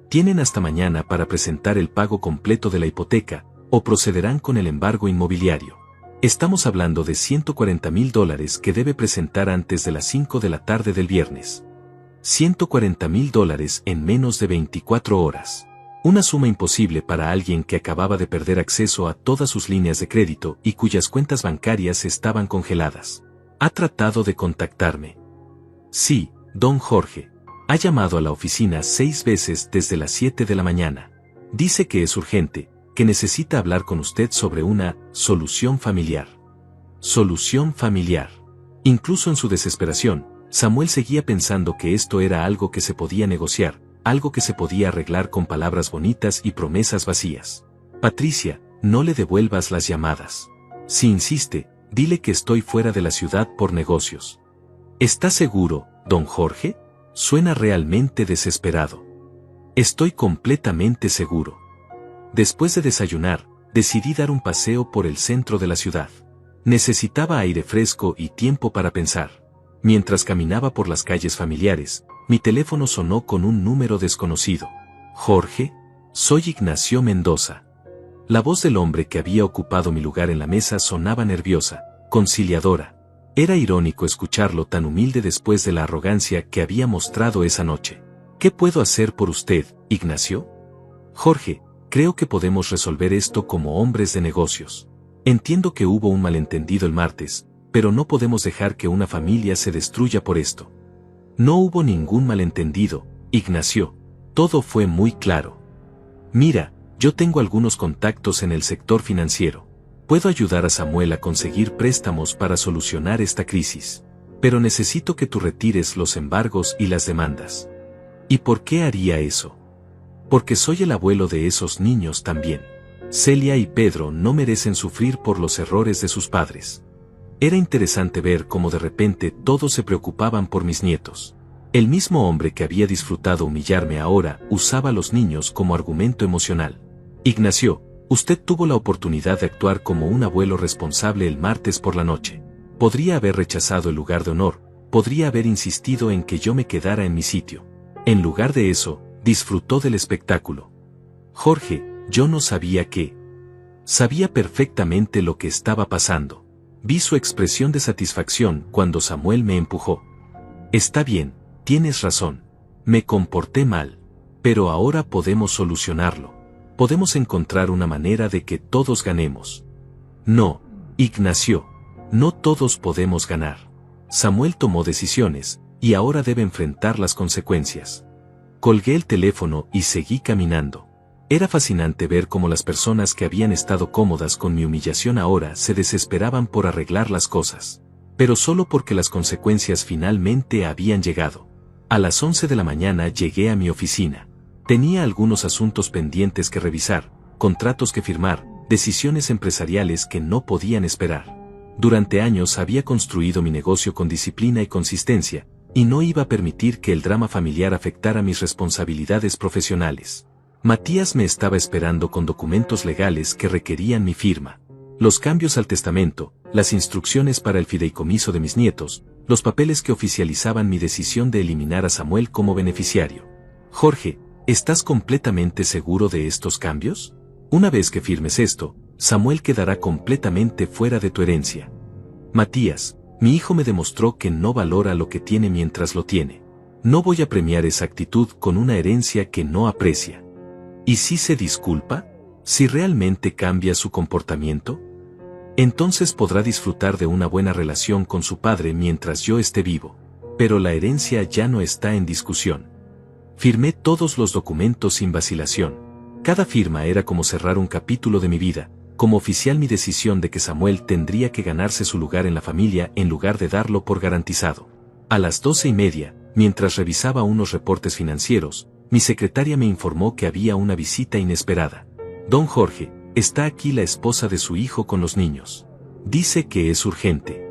Tienen hasta mañana para presentar el pago completo de la hipoteca, o procederán con el embargo inmobiliario. Estamos hablando de $140,000 que debe presentar antes de las 5 de la tarde del viernes. $140,000 en menos de 24 horas. Una suma imposible para alguien que acababa de perder acceso a todas sus líneas de crédito y cuyas cuentas bancarias estaban congeladas. ¿Ha tratado de contactarme? Sí, don Jorge. Ha llamado a la oficina 6 veces desde las 7 de la mañana. Dice que es urgente, que necesita hablar con usted sobre una solución familiar. Solución familiar. Incluso en su desesperación, Samuel seguía pensando que esto era algo que se podía negociar, algo que se podía arreglar con palabras bonitas y promesas vacías. Patricia, no le devuelvas las llamadas. Si insiste, dile que estoy fuera de la ciudad por negocios. ¿Está seguro, don Jorge? Suena realmente desesperado. Estoy completamente seguro. Después de desayunar, decidí dar un paseo por el centro de la ciudad. Necesitaba aire fresco y tiempo para pensar. Mientras caminaba por las calles familiares, mi teléfono sonó con un número desconocido. Jorge, soy Ignacio Mendoza. La voz del hombre que había ocupado mi lugar en la mesa sonaba nerviosa, conciliadora. Era irónico escucharlo tan humilde después de la arrogancia que había mostrado esa noche. ¿Qué puedo hacer por usted, Ignacio? Jorge, creo que podemos resolver esto como hombres de negocios. Entiendo que hubo un malentendido el martes, pero no podemos dejar que una familia se destruya por esto. No hubo ningún malentendido, Ignacio. Todo fue muy claro. Mira, yo tengo algunos contactos en el sector financiero. Puedo ayudar a Samuel a conseguir préstamos para solucionar esta crisis. Pero necesito que tú retires los embargos y las demandas. ¿Y por qué haría eso? Porque soy el abuelo de esos niños también. Celia y Pedro no merecen sufrir por los errores de sus padres. Era interesante ver cómo de repente todos se preocupaban por mis nietos. El mismo hombre que había disfrutado humillarme ahora usaba a los niños como argumento emocional. Ignacio, usted tuvo la oportunidad de actuar como un abuelo responsable el martes por la noche. Podría haber rechazado el lugar de honor, podría haber insistido en que yo me quedara en mi sitio. En lugar de eso, disfrutó del espectáculo. Jorge, yo no sabía qué. Sabía perfectamente lo que estaba pasando. Vi su expresión de satisfacción cuando Samuel me empujó. Está bien, tienes razón. Me comporté mal. Pero ahora podemos solucionarlo. Podemos encontrar una manera de que todos ganemos. No, Ignacio. No todos podemos ganar. Samuel tomó decisiones, y ahora debe enfrentar las consecuencias. Colgué el teléfono y seguí caminando. Era fascinante ver cómo las personas que habían estado cómodas con mi humillación ahora se desesperaban por arreglar las cosas. Pero solo porque las consecuencias finalmente habían llegado. A las 11 de la mañana llegué a mi oficina. Tenía algunos asuntos pendientes que revisar, contratos que firmar, decisiones empresariales que no podían esperar. Durante años había construido mi negocio con disciplina y consistencia, y no iba a permitir que el drama familiar afectara mis responsabilidades profesionales. Matías me estaba esperando con documentos legales que requerían mi firma. Los cambios al testamento, las instrucciones para el fideicomiso de mis nietos, los papeles que oficializaban mi decisión de eliminar a Samuel como beneficiario. Jorge, ¿estás completamente seguro de estos cambios? Una vez que firmes esto, Samuel quedará completamente fuera de tu herencia. Matías, mi hijo me demostró que no valora lo que tiene mientras lo tiene. No voy a premiar esa actitud con una herencia que no aprecia. ¿Y si se disculpa? ¿Si realmente cambia su comportamiento? Entonces podrá disfrutar de una buena relación con su padre mientras yo esté vivo. Pero la herencia ya no está en discusión. Firmé todos los documentos sin vacilación. Cada firma era como cerrar un capítulo de mi vida, como oficial mi decisión de que Samuel tendría que ganarse su lugar en la familia en lugar de darlo por garantizado. A las 12:30, mientras revisaba unos reportes financieros, mi secretaria me informó que había una visita inesperada. Don Jorge, está aquí la esposa de su hijo con los niños. Dice que es urgente.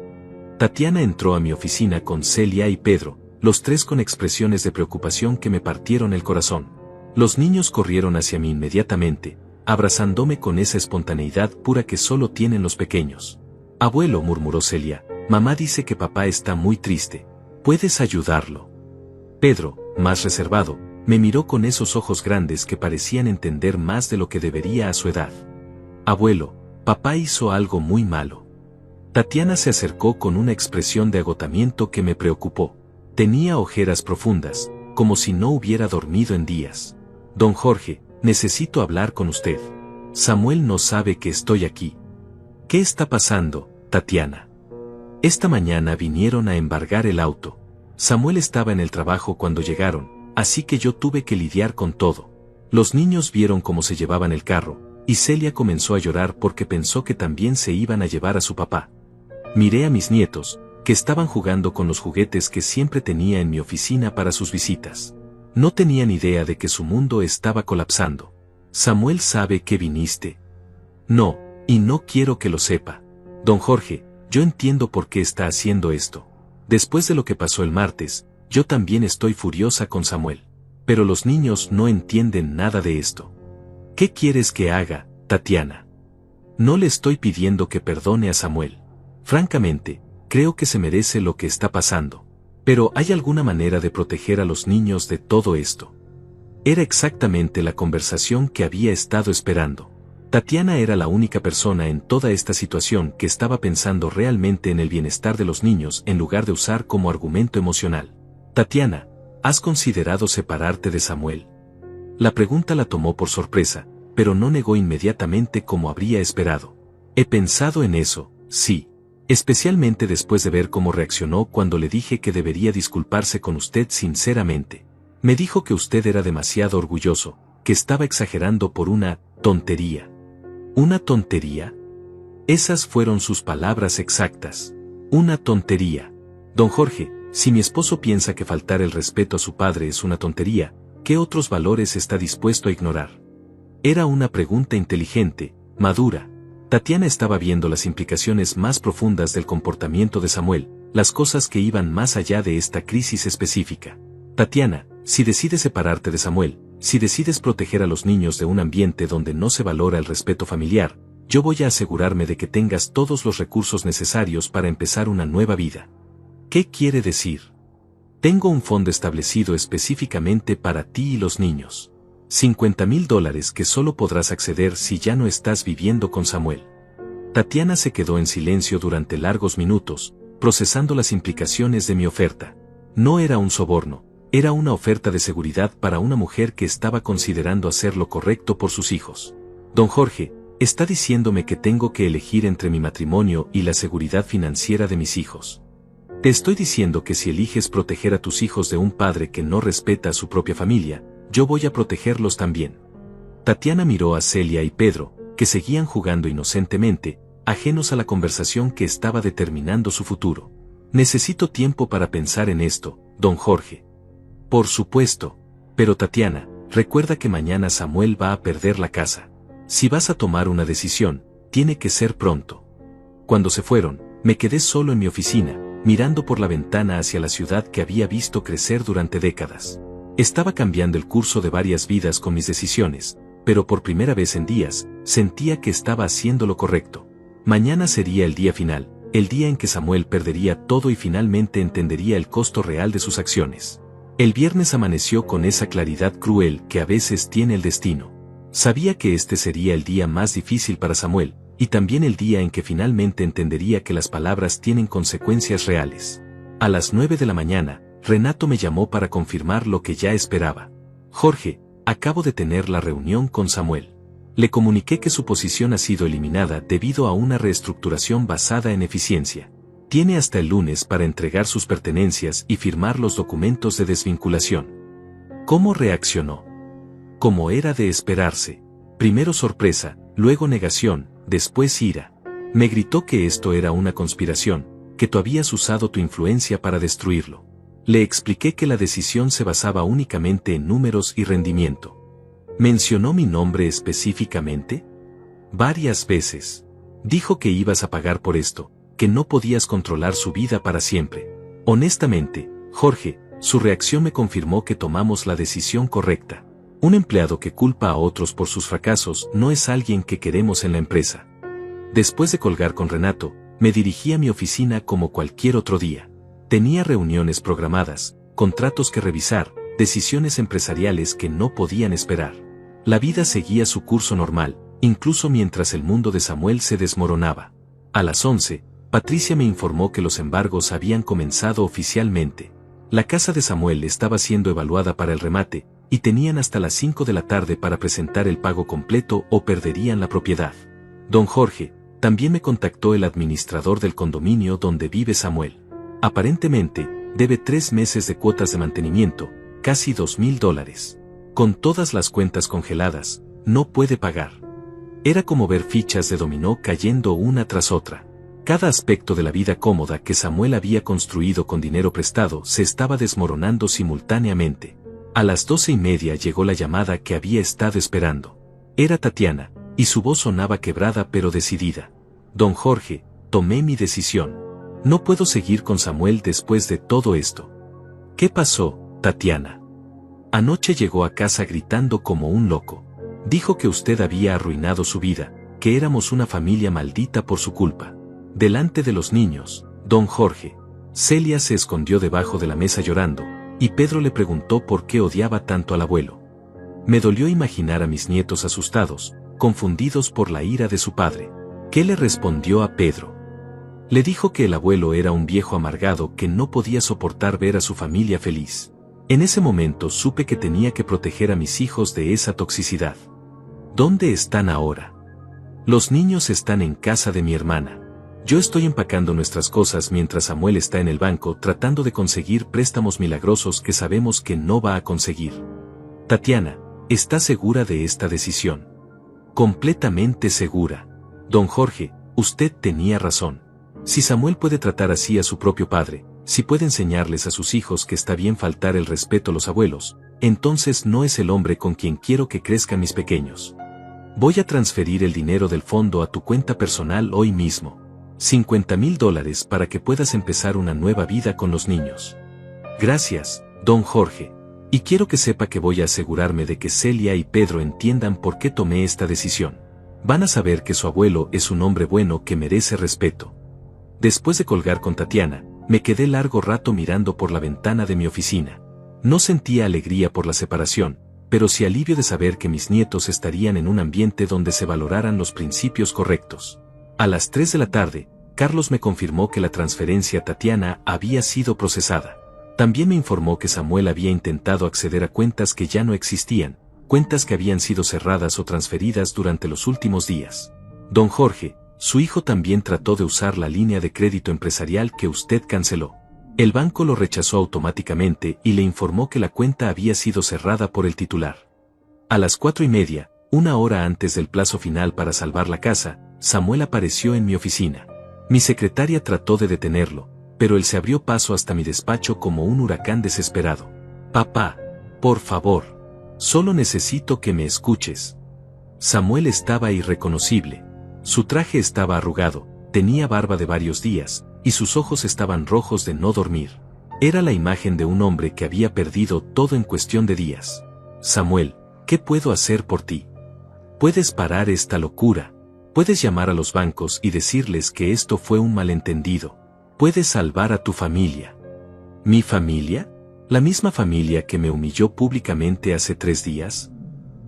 Tatiana entró a mi oficina con Celia y Pedro, los tres con expresiones de preocupación que me partieron el corazón. Los niños corrieron hacia mí inmediatamente, abrazándome con esa espontaneidad pura que solo tienen los pequeños. Abuelo, murmuró Celia, mamá dice que papá está muy triste. ¿Puedes ayudarlo? Pedro, más reservado, me miró con esos ojos grandes que parecían entender más de lo que debería a su edad. Abuelo, papá hizo algo muy malo. Tatiana se acercó con una expresión de agotamiento que me preocupó. Tenía ojeras profundas, como si no hubiera dormido en días. Don Jorge, necesito hablar con usted. Samuel no sabe que estoy aquí. ¿Qué está pasando, Tatiana? Esta mañana vinieron a embargar el auto. Samuel estaba en el trabajo cuando llegaron, así que yo tuve que lidiar con todo. Los niños vieron cómo se llevaban el carro, y Celia comenzó a llorar porque pensó que también se iban a llevar a su papá. Miré a mis nietos, que estaban jugando con los juguetes que siempre tenía en mi oficina para sus visitas. No tenían idea de que su mundo estaba colapsando. ¿Samuel sabe que viniste? No, y no quiero que lo sepa. Don Jorge, yo entiendo por qué está haciendo esto. Después de lo que pasó el martes, yo también estoy furiosa con Samuel. Pero los niños no entienden nada de esto. ¿Qué quieres que haga, Tatiana? No le estoy pidiendo que perdone a Samuel. Francamente, creo que se merece lo que está pasando. Pero ¿hay alguna manera de proteger a los niños de todo esto? Era exactamente la conversación que había estado esperando. Tatiana era la única persona en toda esta situación que estaba pensando realmente en el bienestar de los niños en lugar de usar como argumento emocional. Tatiana, ¿has considerado separarte de Samuel? La pregunta la tomó por sorpresa, pero no negó inmediatamente como habría esperado. He pensado en eso, sí. Especialmente después de ver cómo reaccionó cuando le dije que debería disculparse con usted sinceramente. Me dijo que usted era demasiado orgulloso, que estaba exagerando por una tontería. ¿Una tontería? Esas fueron sus palabras exactas. Una tontería. Don Jorge, si mi esposo piensa que faltar el respeto a su padre es una tontería, ¿qué otros valores está dispuesto a ignorar? Era una pregunta inteligente, madura. Tatiana estaba viendo las implicaciones más profundas del comportamiento de Samuel, las cosas que iban más allá de esta crisis específica. Tatiana, si decides separarte de Samuel, si decides proteger a los niños de un ambiente donde no se valora el respeto familiar, yo voy a asegurarme de que tengas todos los recursos necesarios para empezar una nueva vida. ¿Qué quiere decir? Tengo un fondo establecido específicamente para ti y los niños. $50,000 que solo podrás acceder si ya no estás viviendo con Samuel. Tatiana se quedó en silencio durante largos minutos, procesando las implicaciones de mi oferta. No era un soborno, era una oferta de seguridad para una mujer que estaba considerando hacer lo correcto por sus hijos. Don Jorge, está diciéndome que tengo que elegir entre mi matrimonio y la seguridad financiera de mis hijos. Te estoy diciendo que si eliges proteger a tus hijos de un padre que no respeta a su propia familia, yo voy a protegerlos también. Tatiana miró a Celia y Pedro, que seguían jugando inocentemente, ajenos a la conversación que estaba determinando su futuro. Necesito tiempo para pensar en esto, don Jorge. Por supuesto. Pero Tatiana, recuerda que mañana Samuel va a perder la casa. Si vas a tomar una decisión, tiene que ser pronto. Cuando se fueron, me quedé solo en mi oficina, mirando por la ventana hacia la ciudad que había visto crecer durante décadas. Estaba cambiando el curso de varias vidas con mis decisiones, pero por primera vez en días, sentía que estaba haciendo lo correcto. Mañana sería el día final, el día en que Samuel perdería todo y finalmente entendería el costo real de sus acciones. El viernes amaneció con esa claridad cruel que a veces tiene el destino. Sabía que este sería el día más difícil para Samuel, y también el día en que finalmente entendería que las palabras tienen consecuencias reales. A las 9 de la mañana, Renato me llamó para confirmar lo que ya esperaba. Jorge, acabo de tener la reunión con Samuel. Le comuniqué que su posición ha sido eliminada debido a una reestructuración basada en eficiencia. Tiene hasta el lunes para entregar sus pertenencias y firmar los documentos de desvinculación. ¿Cómo reaccionó? Como era de esperarse. Primero sorpresa, luego negación, después ira. Me gritó que esto era una conspiración, que tú habías usado tu influencia para destruirlo. Le expliqué que la decisión se basaba únicamente en números y rendimiento. ¿Mencionó mi nombre específicamente? Varias veces. Dijo que ibas a pagar por esto, que no podías controlar su vida para siempre. Honestamente, Jorge, su reacción me confirmó que tomamos la decisión correcta. Un empleado que culpa a otros por sus fracasos no es alguien que queremos en la empresa. Después de colgar con Renato, me dirigí a mi oficina como cualquier otro día. Tenía reuniones programadas, contratos que revisar, decisiones empresariales que no podían esperar. La vida seguía su curso normal, incluso mientras el mundo de Samuel se desmoronaba. A las 11, Patricia me informó que los embargos habían comenzado oficialmente. La casa de Samuel estaba siendo evaluada para el remate, y tenían hasta las 5 de la tarde para presentar el pago completo o perderían la propiedad. Don Jorge, también me contactó el administrador del condominio donde vive Samuel. Aparentemente, debe 3 meses de cuotas de mantenimiento, casi $2,000. Con todas las cuentas congeladas, no puede pagar. Era como ver fichas de dominó cayendo una tras otra. Cada aspecto de la vida cómoda que Samuel había construido con dinero prestado se estaba desmoronando simultáneamente. A las 12:30 llegó la llamada que había estado esperando. Era Tatiana, y su voz sonaba quebrada pero decidida. Don Jorge, tomé mi decisión. No puedo seguir con Samuel después de todo esto. ¿Qué pasó, Tatiana? Anoche llegó a casa gritando como un loco. Dijo que usted había arruinado su vida, que éramos una familia maldita por su culpa. Delante de los niños, don Jorge. Celia se escondió debajo de la mesa llorando, y Pedro le preguntó por qué odiaba tanto al abuelo. Me dolió imaginar a mis nietos asustados, confundidos por la ira de su padre. ¿Qué le respondió a Pedro? Le dijo que el abuelo era un viejo amargado que no podía soportar ver a su familia feliz. En ese momento supe que tenía que proteger a mis hijos de esa toxicidad. ¿Dónde están ahora? Los niños están en casa de mi hermana. Yo estoy empacando nuestras cosas mientras Samuel está en el banco tratando de conseguir préstamos milagrosos que sabemos que no va a conseguir. Tatiana, ¿está segura de esta decisión? Completamente segura. Don Jorge, usted tenía razón. Si Samuel puede tratar así a su propio padre, si puede enseñarles a sus hijos que está bien faltar el respeto a los abuelos, entonces no es el hombre con quien quiero que crezcan mis pequeños. Voy a transferir el dinero del fondo a tu cuenta personal hoy mismo. $50,000 para que puedas empezar una nueva vida con los niños. Gracias, don Jorge. Y quiero que sepa que voy a asegurarme de que Celia y Pedro entiendan por qué tomé esta decisión. Van a saber que su abuelo es un hombre bueno que merece respeto. Después de colgar con Tatiana, me quedé largo rato mirando por la ventana de mi oficina. No sentía alegría por la separación, pero sí alivio de saber que mis nietos estarían en un ambiente donde se valoraran los principios correctos. A las 3 de la tarde, Carlos me confirmó que la transferencia a Tatiana había sido procesada. También me informó que Samuel había intentado acceder a cuentas que ya no existían, cuentas que habían sido cerradas o transferidas durante los últimos días. Don Jorge, su hijo también trató de usar la línea de crédito empresarial que usted canceló. El banco lo rechazó automáticamente y le informó que la cuenta había sido cerrada por el titular. A las 4:30, una hora antes del plazo final para salvar la casa, Samuel apareció en mi oficina. Mi secretaria trató de detenerlo, pero él se abrió paso hasta mi despacho como un huracán desesperado. Papá, por favor, solo necesito que me escuches. Samuel estaba irreconocible. Su traje estaba arrugado, tenía barba de varios días, y sus ojos estaban rojos de no dormir. Era la imagen de un hombre que había perdido todo en cuestión de días. Samuel, ¿qué puedo hacer por ti? Puedes parar esta locura. Puedes llamar a los bancos y decirles que esto fue un malentendido. Puedes salvar a tu familia. ¿Mi familia? ¿La misma familia que me humilló públicamente hace 3 días?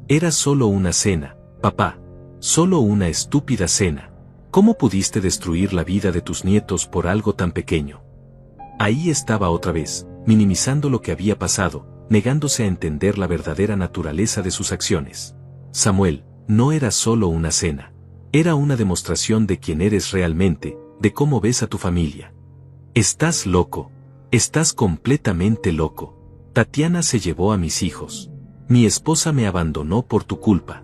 Era solo una cena, papá. Solo una estúpida cena. ¿Cómo pudiste destruir la vida de tus nietos por algo tan pequeño? Ahí estaba otra vez, minimizando lo que había pasado, negándose a entender la verdadera naturaleza de sus acciones. Samuel, no era solo una cena. Era una demostración de quién eres realmente, de cómo ves a tu familia. Estás loco. Estás completamente loco. Tatiana se llevó a mis hijos. Mi esposa me abandonó por tu culpa.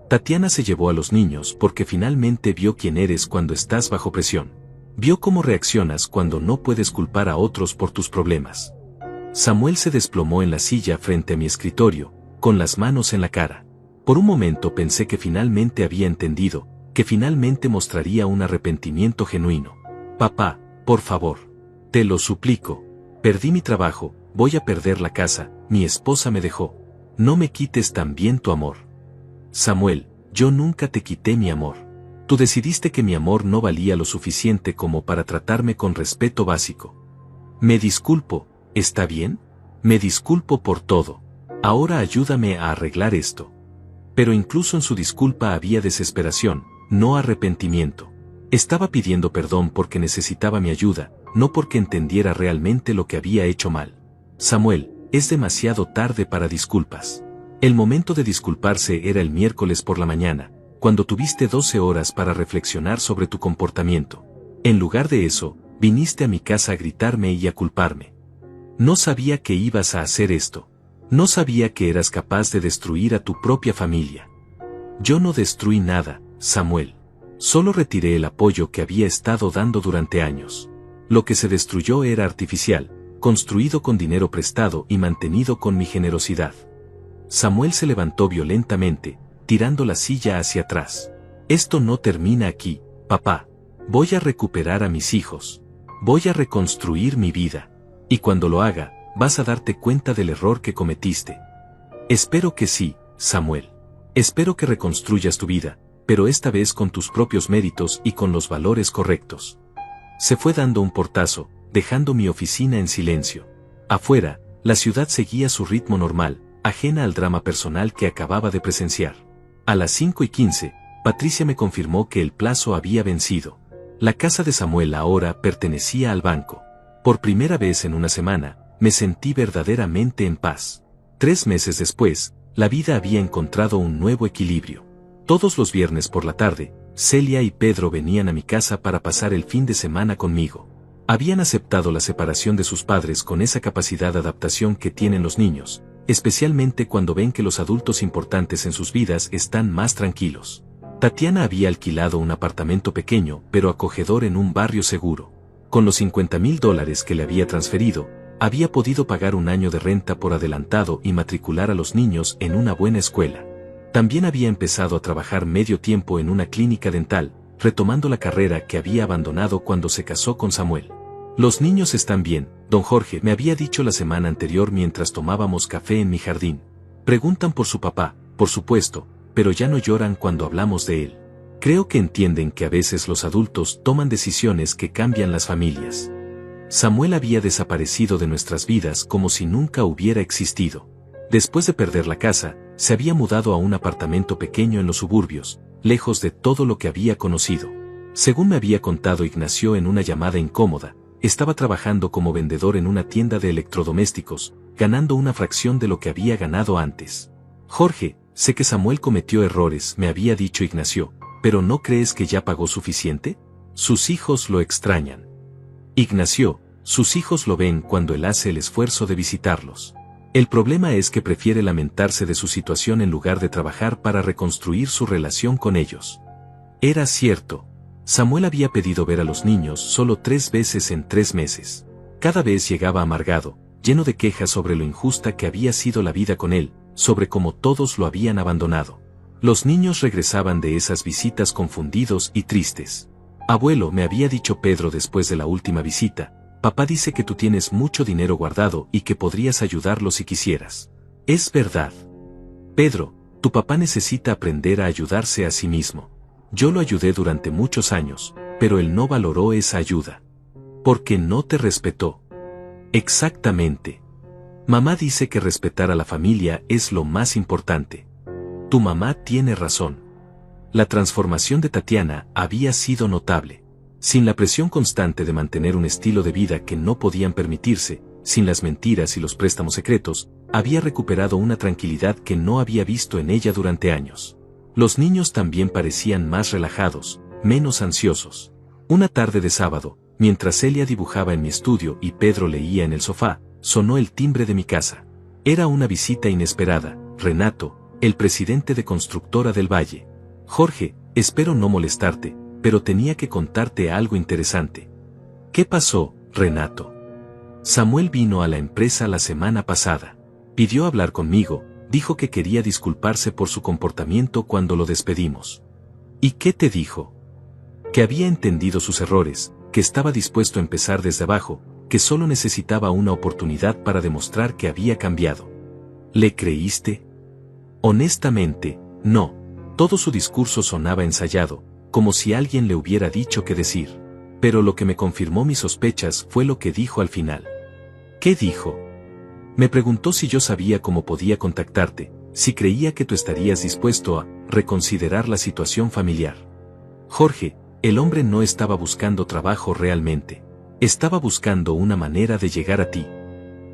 Tatiana se llevó a los niños porque finalmente vio quién eres cuando estás bajo presión. Vio cómo reaccionas cuando no puedes culpar a otros por tus problemas. Samuel se desplomó en la silla frente a mi escritorio, con las manos en la cara. Por un momento pensé que finalmente había entendido, que finalmente mostraría un arrepentimiento genuino. Papá, por favor. Te lo suplico. Perdí mi trabajo, voy a perder la casa, mi esposa me dejó. No me quites también tu amor. Samuel, yo nunca te quité mi amor. Tú decidiste que mi amor no valía lo suficiente como para tratarme con respeto básico. Me disculpo, ¿está bien? Me disculpo por todo. Ahora ayúdame a arreglar esto. Pero incluso en su disculpa había desesperación, no arrepentimiento. Estaba pidiendo perdón porque necesitaba mi ayuda, no porque entendiera realmente lo que había hecho mal. Samuel, es demasiado tarde para disculpas. El momento de disculparse era el miércoles por la mañana, cuando tuviste 12 horas para reflexionar sobre tu comportamiento. En lugar de eso, viniste a mi casa a gritarme y a culparme. No sabía que ibas a hacer esto. No sabía que eras capaz de destruir a tu propia familia. Yo no destruí nada, Samuel. Solo retiré el apoyo que había estado dando durante años. Lo que se destruyó era artificial, construido con dinero prestado y mantenido con mi generosidad. Samuel se levantó violentamente, tirando la silla hacia atrás. Esto no termina aquí, papá. Voy a recuperar a mis hijos. Voy a reconstruir mi vida. Y cuando lo haga, vas a darte cuenta del error que cometiste. Espero que sí, Samuel. Espero que reconstruyas tu vida, pero esta vez con tus propios méritos y con los valores correctos. Se fue dando un portazo, dejando mi oficina en silencio. Afuera, la ciudad seguía su ritmo normal, ajena al drama personal que acababa de presenciar. A las 5:15, Patricia me confirmó que el plazo había vencido. La casa de Samuel ahora pertenecía al banco. Por primera vez en una semana, me sentí verdaderamente en paz. 3 meses después, la vida había encontrado un nuevo equilibrio. Todos los viernes por la tarde, Celia y Pedro venían a mi casa para pasar el fin de semana conmigo. Habían aceptado la separación de sus padres con esa capacidad de adaptación que tienen los niños, especialmente cuando ven que los adultos importantes en sus vidas están más tranquilos. Tatiana había alquilado un apartamento pequeño pero acogedor en un barrio seguro. Con los $50,000 que le había transferido, había podido pagar un año de renta por adelantado y matricular a los niños en una buena escuela. También había empezado a trabajar medio tiempo en una clínica dental, retomando la carrera que había abandonado cuando se casó con Samuel. Los niños están bien, don Jorge, me había dicho la semana anterior mientras tomábamos café en mi jardín. Preguntan por su papá, por supuesto, pero ya no lloran cuando hablamos de él. Creo que entienden que a veces los adultos toman decisiones que cambian las familias. Samuel había desaparecido de nuestras vidas como si nunca hubiera existido. Después de perder la casa, se había mudado a un apartamento pequeño en los suburbios, lejos de todo lo que había conocido. Según me había contado Ignacio en una llamada incómoda, estaba trabajando como vendedor en una tienda de electrodomésticos, ganando una fracción de lo que había ganado antes. Jorge, sé que Samuel cometió errores, me había dicho Ignacio, pero ¿no crees que ya pagó suficiente? Sus hijos lo extrañan. Ignacio, sus hijos lo ven cuando él hace el esfuerzo de visitarlos. El problema es que prefiere lamentarse de su situación en lugar de trabajar para reconstruir su relación con ellos. Era cierto. Samuel había pedido ver a los niños solo 3 veces en 3 meses. Cada vez llegaba amargado, lleno de quejas sobre lo injusta que había sido la vida con él, sobre cómo todos lo habían abandonado. Los niños regresaban de esas visitas confundidos y tristes. Abuelo, me había dicho Pedro después de la última visita, papá dice que tú tienes mucho dinero guardado y que podrías ayudarlo si quisieras. Es verdad. Pedro, tu papá necesita aprender a ayudarse a sí mismo. Yo lo ayudé durante muchos años, pero él no valoró esa ayuda. Porque no te respetó. Exactamente. Mamá dice que respetar a la familia es lo más importante. Tu mamá tiene razón. La transformación de Tatiana había sido notable. Sin la presión constante de mantener un estilo de vida que no podían permitirse, sin las mentiras y los préstamos secretos, había recuperado una tranquilidad que no había visto en ella durante años. Los niños también parecían más relajados, menos ansiosos. Una tarde de sábado, mientras Celia dibujaba en mi estudio y Pedro leía en el sofá, sonó el timbre de mi casa. Era una visita inesperada, Renato, el presidente de Constructora del Valle. Jorge, espero no molestarte, pero tenía que contarte algo interesante. ¿Qué pasó, Renato? Samuel vino a la empresa la semana pasada. Pidió hablar conmigo, dijo que quería disculparse por su comportamiento cuando lo despedimos. ¿Y qué te dijo? Que había entendido sus errores, que estaba dispuesto a empezar desde abajo, que solo necesitaba una oportunidad para demostrar que había cambiado. ¿Le creíste? Honestamente, no. Todo su discurso sonaba ensayado, como si alguien le hubiera dicho qué decir. Pero lo que me confirmó mis sospechas fue lo que dijo al final. ¿Qué dijo? Me preguntó si yo sabía cómo podía contactarte, si creía que tú estarías dispuesto a reconsiderar la situación familiar. Jorge, el hombre no estaba buscando trabajo realmente. Estaba buscando una manera de llegar a ti.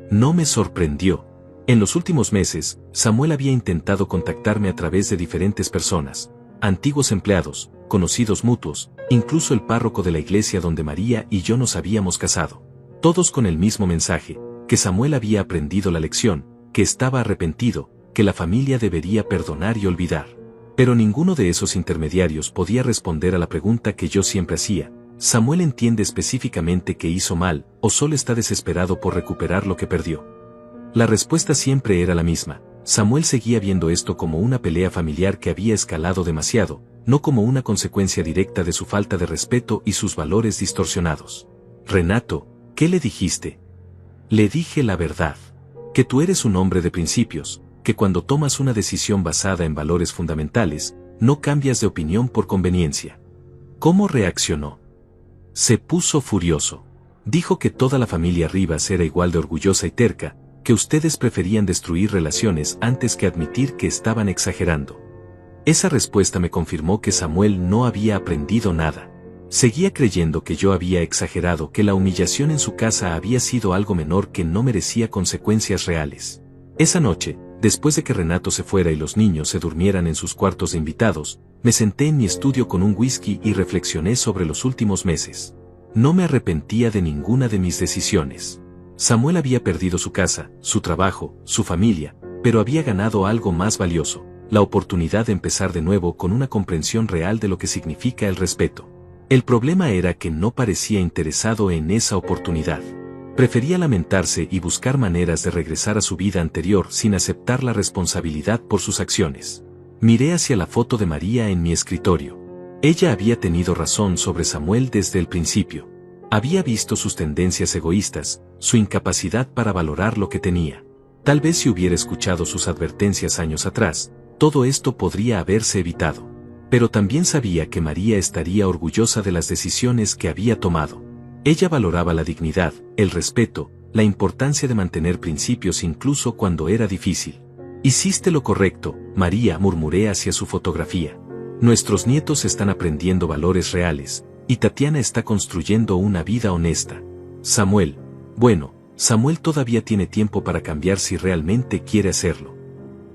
No me sorprendió. En los últimos meses, Samuel había intentado contactarme a través de diferentes personas, antiguos empleados, conocidos mutuos, incluso el párroco de la iglesia donde María y yo nos habíamos casado. Todos con el mismo mensaje, que Samuel había aprendido la lección, que estaba arrepentido, que la familia debería perdonar y olvidar. Pero ninguno de esos intermediarios podía responder a la pregunta que yo siempre hacía: ¿Samuel entiende específicamente que hizo mal, o solo está desesperado por recuperar lo que perdió? La respuesta siempre era la misma: Samuel seguía viendo esto como una pelea familiar que había escalado demasiado, no como una consecuencia directa de su falta de respeto y sus valores distorsionados. Renato, ¿qué le dijiste? Le dije la verdad. Que tú eres un hombre de principios, que cuando tomas una decisión basada en valores fundamentales, no cambias de opinión por conveniencia. ¿Cómo reaccionó? Se puso furioso. Dijo que toda la familia Rivas era igual de orgullosa y terca, que ustedes preferían destruir relaciones antes que admitir que estaban exagerando. Esa respuesta me confirmó que Samuel no había aprendido nada. Seguía creyendo que yo había exagerado, que la humillación en su casa había sido algo menor que no merecía consecuencias reales. Esa noche, después de que Renato se fuera y los niños se durmieran en sus cuartos de invitados, me senté en mi estudio con un whisky y reflexioné sobre los últimos meses. No me arrepentía de ninguna de mis decisiones. Samuel había perdido su casa, su trabajo, su familia, pero había ganado algo más valioso: la oportunidad de empezar de nuevo con una comprensión real de lo que significa el respeto. El problema era que no parecía interesado en esa oportunidad. Prefería lamentarse y buscar maneras de regresar a su vida anterior sin aceptar la responsabilidad por sus acciones. Miré hacia la foto de María en mi escritorio. Ella había tenido razón sobre Samuel desde el principio. Había visto sus tendencias egoístas, su incapacidad para valorar lo que tenía. Tal vez si hubiera escuchado sus advertencias años atrás, todo esto podría haberse evitado. Pero también sabía que María estaría orgullosa de las decisiones que había tomado. Ella valoraba la dignidad, el respeto, la importancia de mantener principios incluso cuando era difícil. Hiciste lo correcto, María, murmuré hacia su fotografía. Nuestros nietos están aprendiendo valores reales, y Tatiana está construyendo una vida honesta. Samuel. Bueno, Samuel todavía tiene tiempo para cambiar si realmente quiere hacerlo.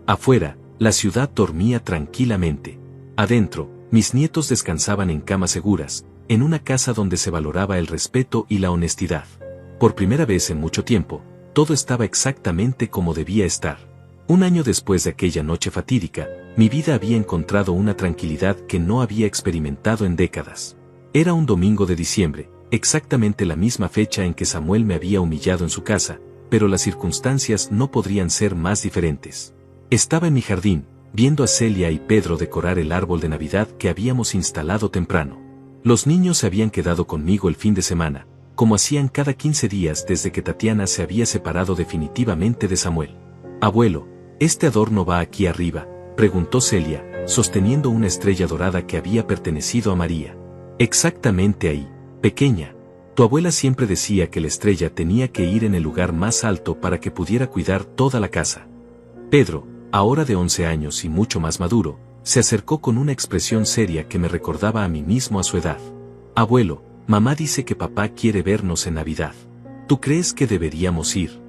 Afuera, la ciudad dormía tranquilamente. Adentro, mis nietos descansaban en camas seguras, en una casa donde se valoraba el respeto y la honestidad. Por primera vez en mucho tiempo, todo estaba exactamente como debía estar. Un año después de aquella noche fatídica, mi vida había encontrado una tranquilidad que no había experimentado en décadas. Era un domingo de diciembre, exactamente la misma fecha en que Samuel me había humillado en su casa, pero las circunstancias no podrían ser más diferentes. Estaba en mi jardín, viendo a Celia y Pedro decorar el árbol de Navidad que habíamos instalado temprano. Los niños se habían quedado conmigo el fin de semana, como hacían cada 15 días desde que Tatiana se había separado definitivamente de Samuel. Abuelo, ¿este adorno va aquí arriba?, preguntó Celia, sosteniendo una estrella dorada que había pertenecido a María. Exactamente ahí, pequeña. Tu abuela siempre decía que la estrella tenía que ir en el lugar más alto para que pudiera cuidar toda la casa. Pedro, ahora de 11 años y mucho más maduro, se acercó con una expresión seria que me recordaba a mí mismo a su edad. Abuelo, mamá dice que papá quiere vernos en Navidad. ¿Tú crees que deberíamos ir?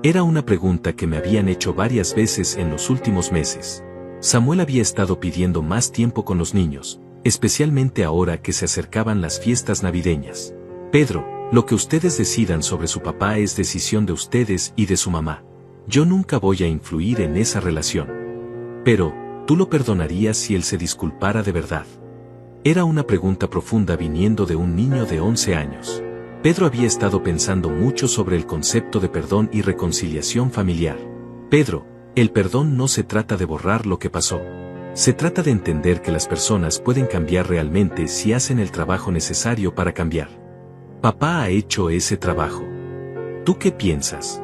Era una pregunta que me habían hecho varias veces en los últimos meses. Samuel había estado pidiendo más tiempo con los niños, especialmente ahora que se acercaban las fiestas navideñas. Pedro, lo que ustedes decidan sobre su papá es decisión de ustedes y de su mamá. Yo nunca voy a influir en esa relación. Pero, ¿tú lo perdonarías si él se disculpara de verdad? Era una pregunta profunda viniendo de un niño de 11 años. Pedro había estado pensando mucho sobre el concepto de perdón y reconciliación familiar. Pedro, el perdón no se trata de borrar lo que pasó. Se trata de entender que las personas pueden cambiar realmente si hacen el trabajo necesario para cambiar. Papá ha hecho ese trabajo. ¿Tú qué piensas?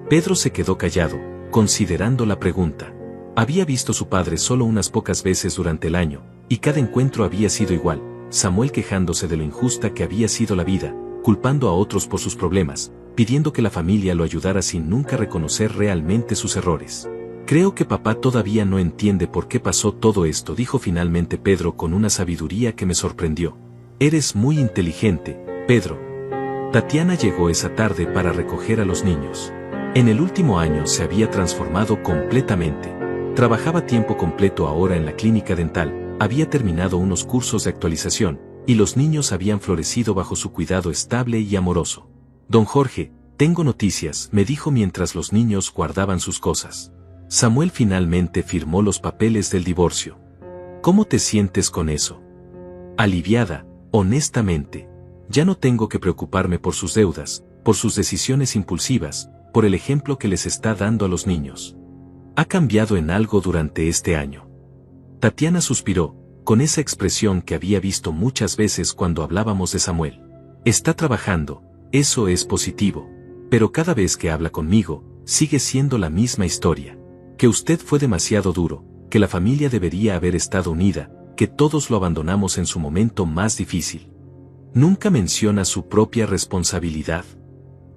Pedro se quedó callado, considerando la pregunta. Había visto a su padre solo unas pocas veces durante el año, y cada encuentro había sido igual: Samuel quejándose de lo injusta que había sido la vida, culpando a otros por sus problemas, pidiendo que la familia lo ayudara sin nunca reconocer realmente sus errores. Creo que papá todavía no entiende por qué pasó todo esto, dijo finalmente Pedro con una sabiduría que me sorprendió. Eres muy inteligente, Pedro. Tatiana llegó esa tarde para recoger a los niños. En el último año se había transformado completamente. Trabajaba tiempo completo ahora en la clínica dental, había terminado unos cursos de actualización, y los niños habían florecido bajo su cuidado estable y amoroso. Don Jorge, tengo noticias, me dijo mientras los niños guardaban sus cosas. Samuel finalmente firmó los papeles del divorcio. ¿Cómo te sientes con eso? Aliviada, honestamente. Ya no tengo que preocuparme por sus deudas, por sus decisiones impulsivas, por el ejemplo que les está dando a los niños. ¿Ha cambiado en algo durante este año? Tatiana suspiró, con esa expresión que había visto muchas veces cuando hablábamos de Samuel. Está trabajando, eso es positivo, pero cada vez que habla conmigo, sigue siendo la misma historia. Que usted fue demasiado duro, que la familia debería haber estado unida, que todos lo abandonamos en su momento más difícil. Nunca menciona su propia responsabilidad.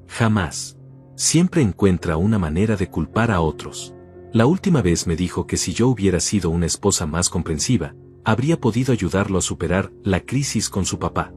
Jamás. Siempre encuentra una manera de culpar a otros. La última vez me dijo que si yo hubiera sido una esposa más comprensiva, habría podido ayudarlo a superar la crisis con su papá.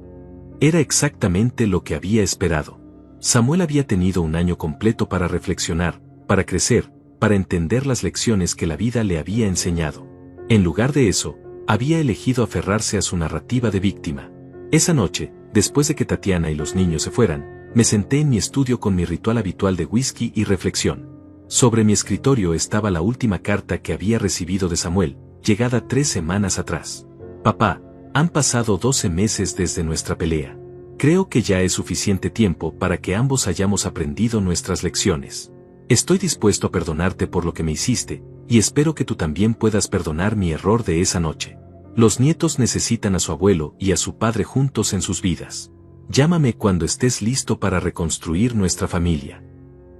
Era exactamente lo que había esperado. Samuel había tenido un año completo para reflexionar, para crecer, para entender las lecciones que la vida le había enseñado. En lugar de eso, había elegido aferrarse a su narrativa de víctima. Esa noche, después de que Tatiana y los niños se fueran, me senté en mi estudio con mi ritual habitual de whisky y reflexión. Sobre mi escritorio estaba la última carta que había recibido de Samuel, llegada 3 semanas atrás. Papá, han pasado 12 meses desde nuestra pelea. Creo que ya es suficiente tiempo para que ambos hayamos aprendido nuestras lecciones. Estoy dispuesto a perdonarte por lo que me hiciste, y espero que tú también puedas perdonar mi error de esa noche. Los nietos necesitan a su abuelo y a su padre juntos en sus vidas. Llámame cuando estés listo para reconstruir nuestra familia.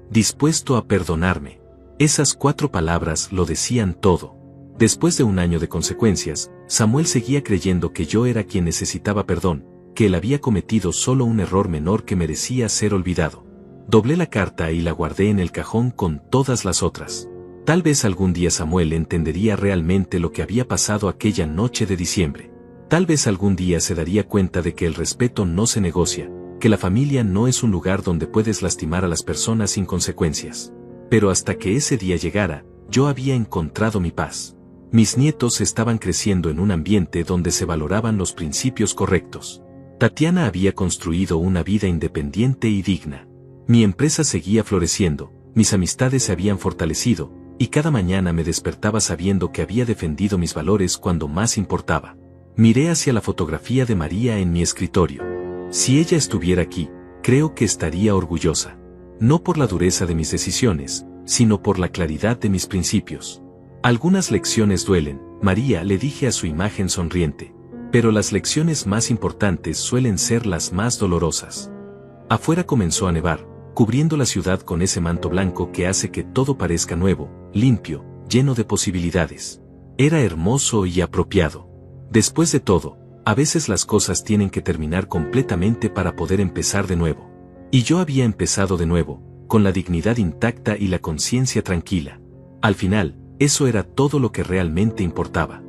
Dispuesto a perdonarme. Esas 4 palabras lo decían todo. Después de un año de consecuencias, Samuel seguía creyendo que yo era quien necesitaba perdón, que él había cometido solo un error menor que merecía ser olvidado. Doblé la carta y la guardé en el cajón con todas las otras. Tal vez algún día Samuel entendería realmente lo que había pasado aquella noche de diciembre. Tal vez algún día se daría cuenta de que el respeto no se negocia, que la familia no es un lugar donde puedes lastimar a las personas sin consecuencias. Pero hasta que ese día llegara, yo había encontrado mi paz. Mis nietos estaban creciendo en un ambiente donde se valoraban los principios correctos. Tatiana había construido una vida independiente y digna. Mi empresa seguía floreciendo, mis amistades se habían fortalecido, y cada mañana me despertaba sabiendo que había defendido mis valores cuando más importaba. Miré hacia la fotografía de María en mi escritorio. Si ella estuviera aquí, creo que estaría orgullosa. No por la dureza de mis decisiones, sino por la claridad de mis principios. Algunas lecciones duelen, María, le dije a su imagen sonriente. Pero las lecciones más importantes suelen ser las más dolorosas. Afuera comenzó a nevar, cubriendo la ciudad con ese manto blanco que hace que todo parezca nuevo, limpio, lleno de posibilidades. Era hermoso y apropiado. Después de todo, a veces las cosas tienen que terminar completamente para poder empezar de nuevo. Y yo había empezado de nuevo, con la dignidad intacta y la conciencia tranquila. Al final, eso era todo lo que realmente importaba.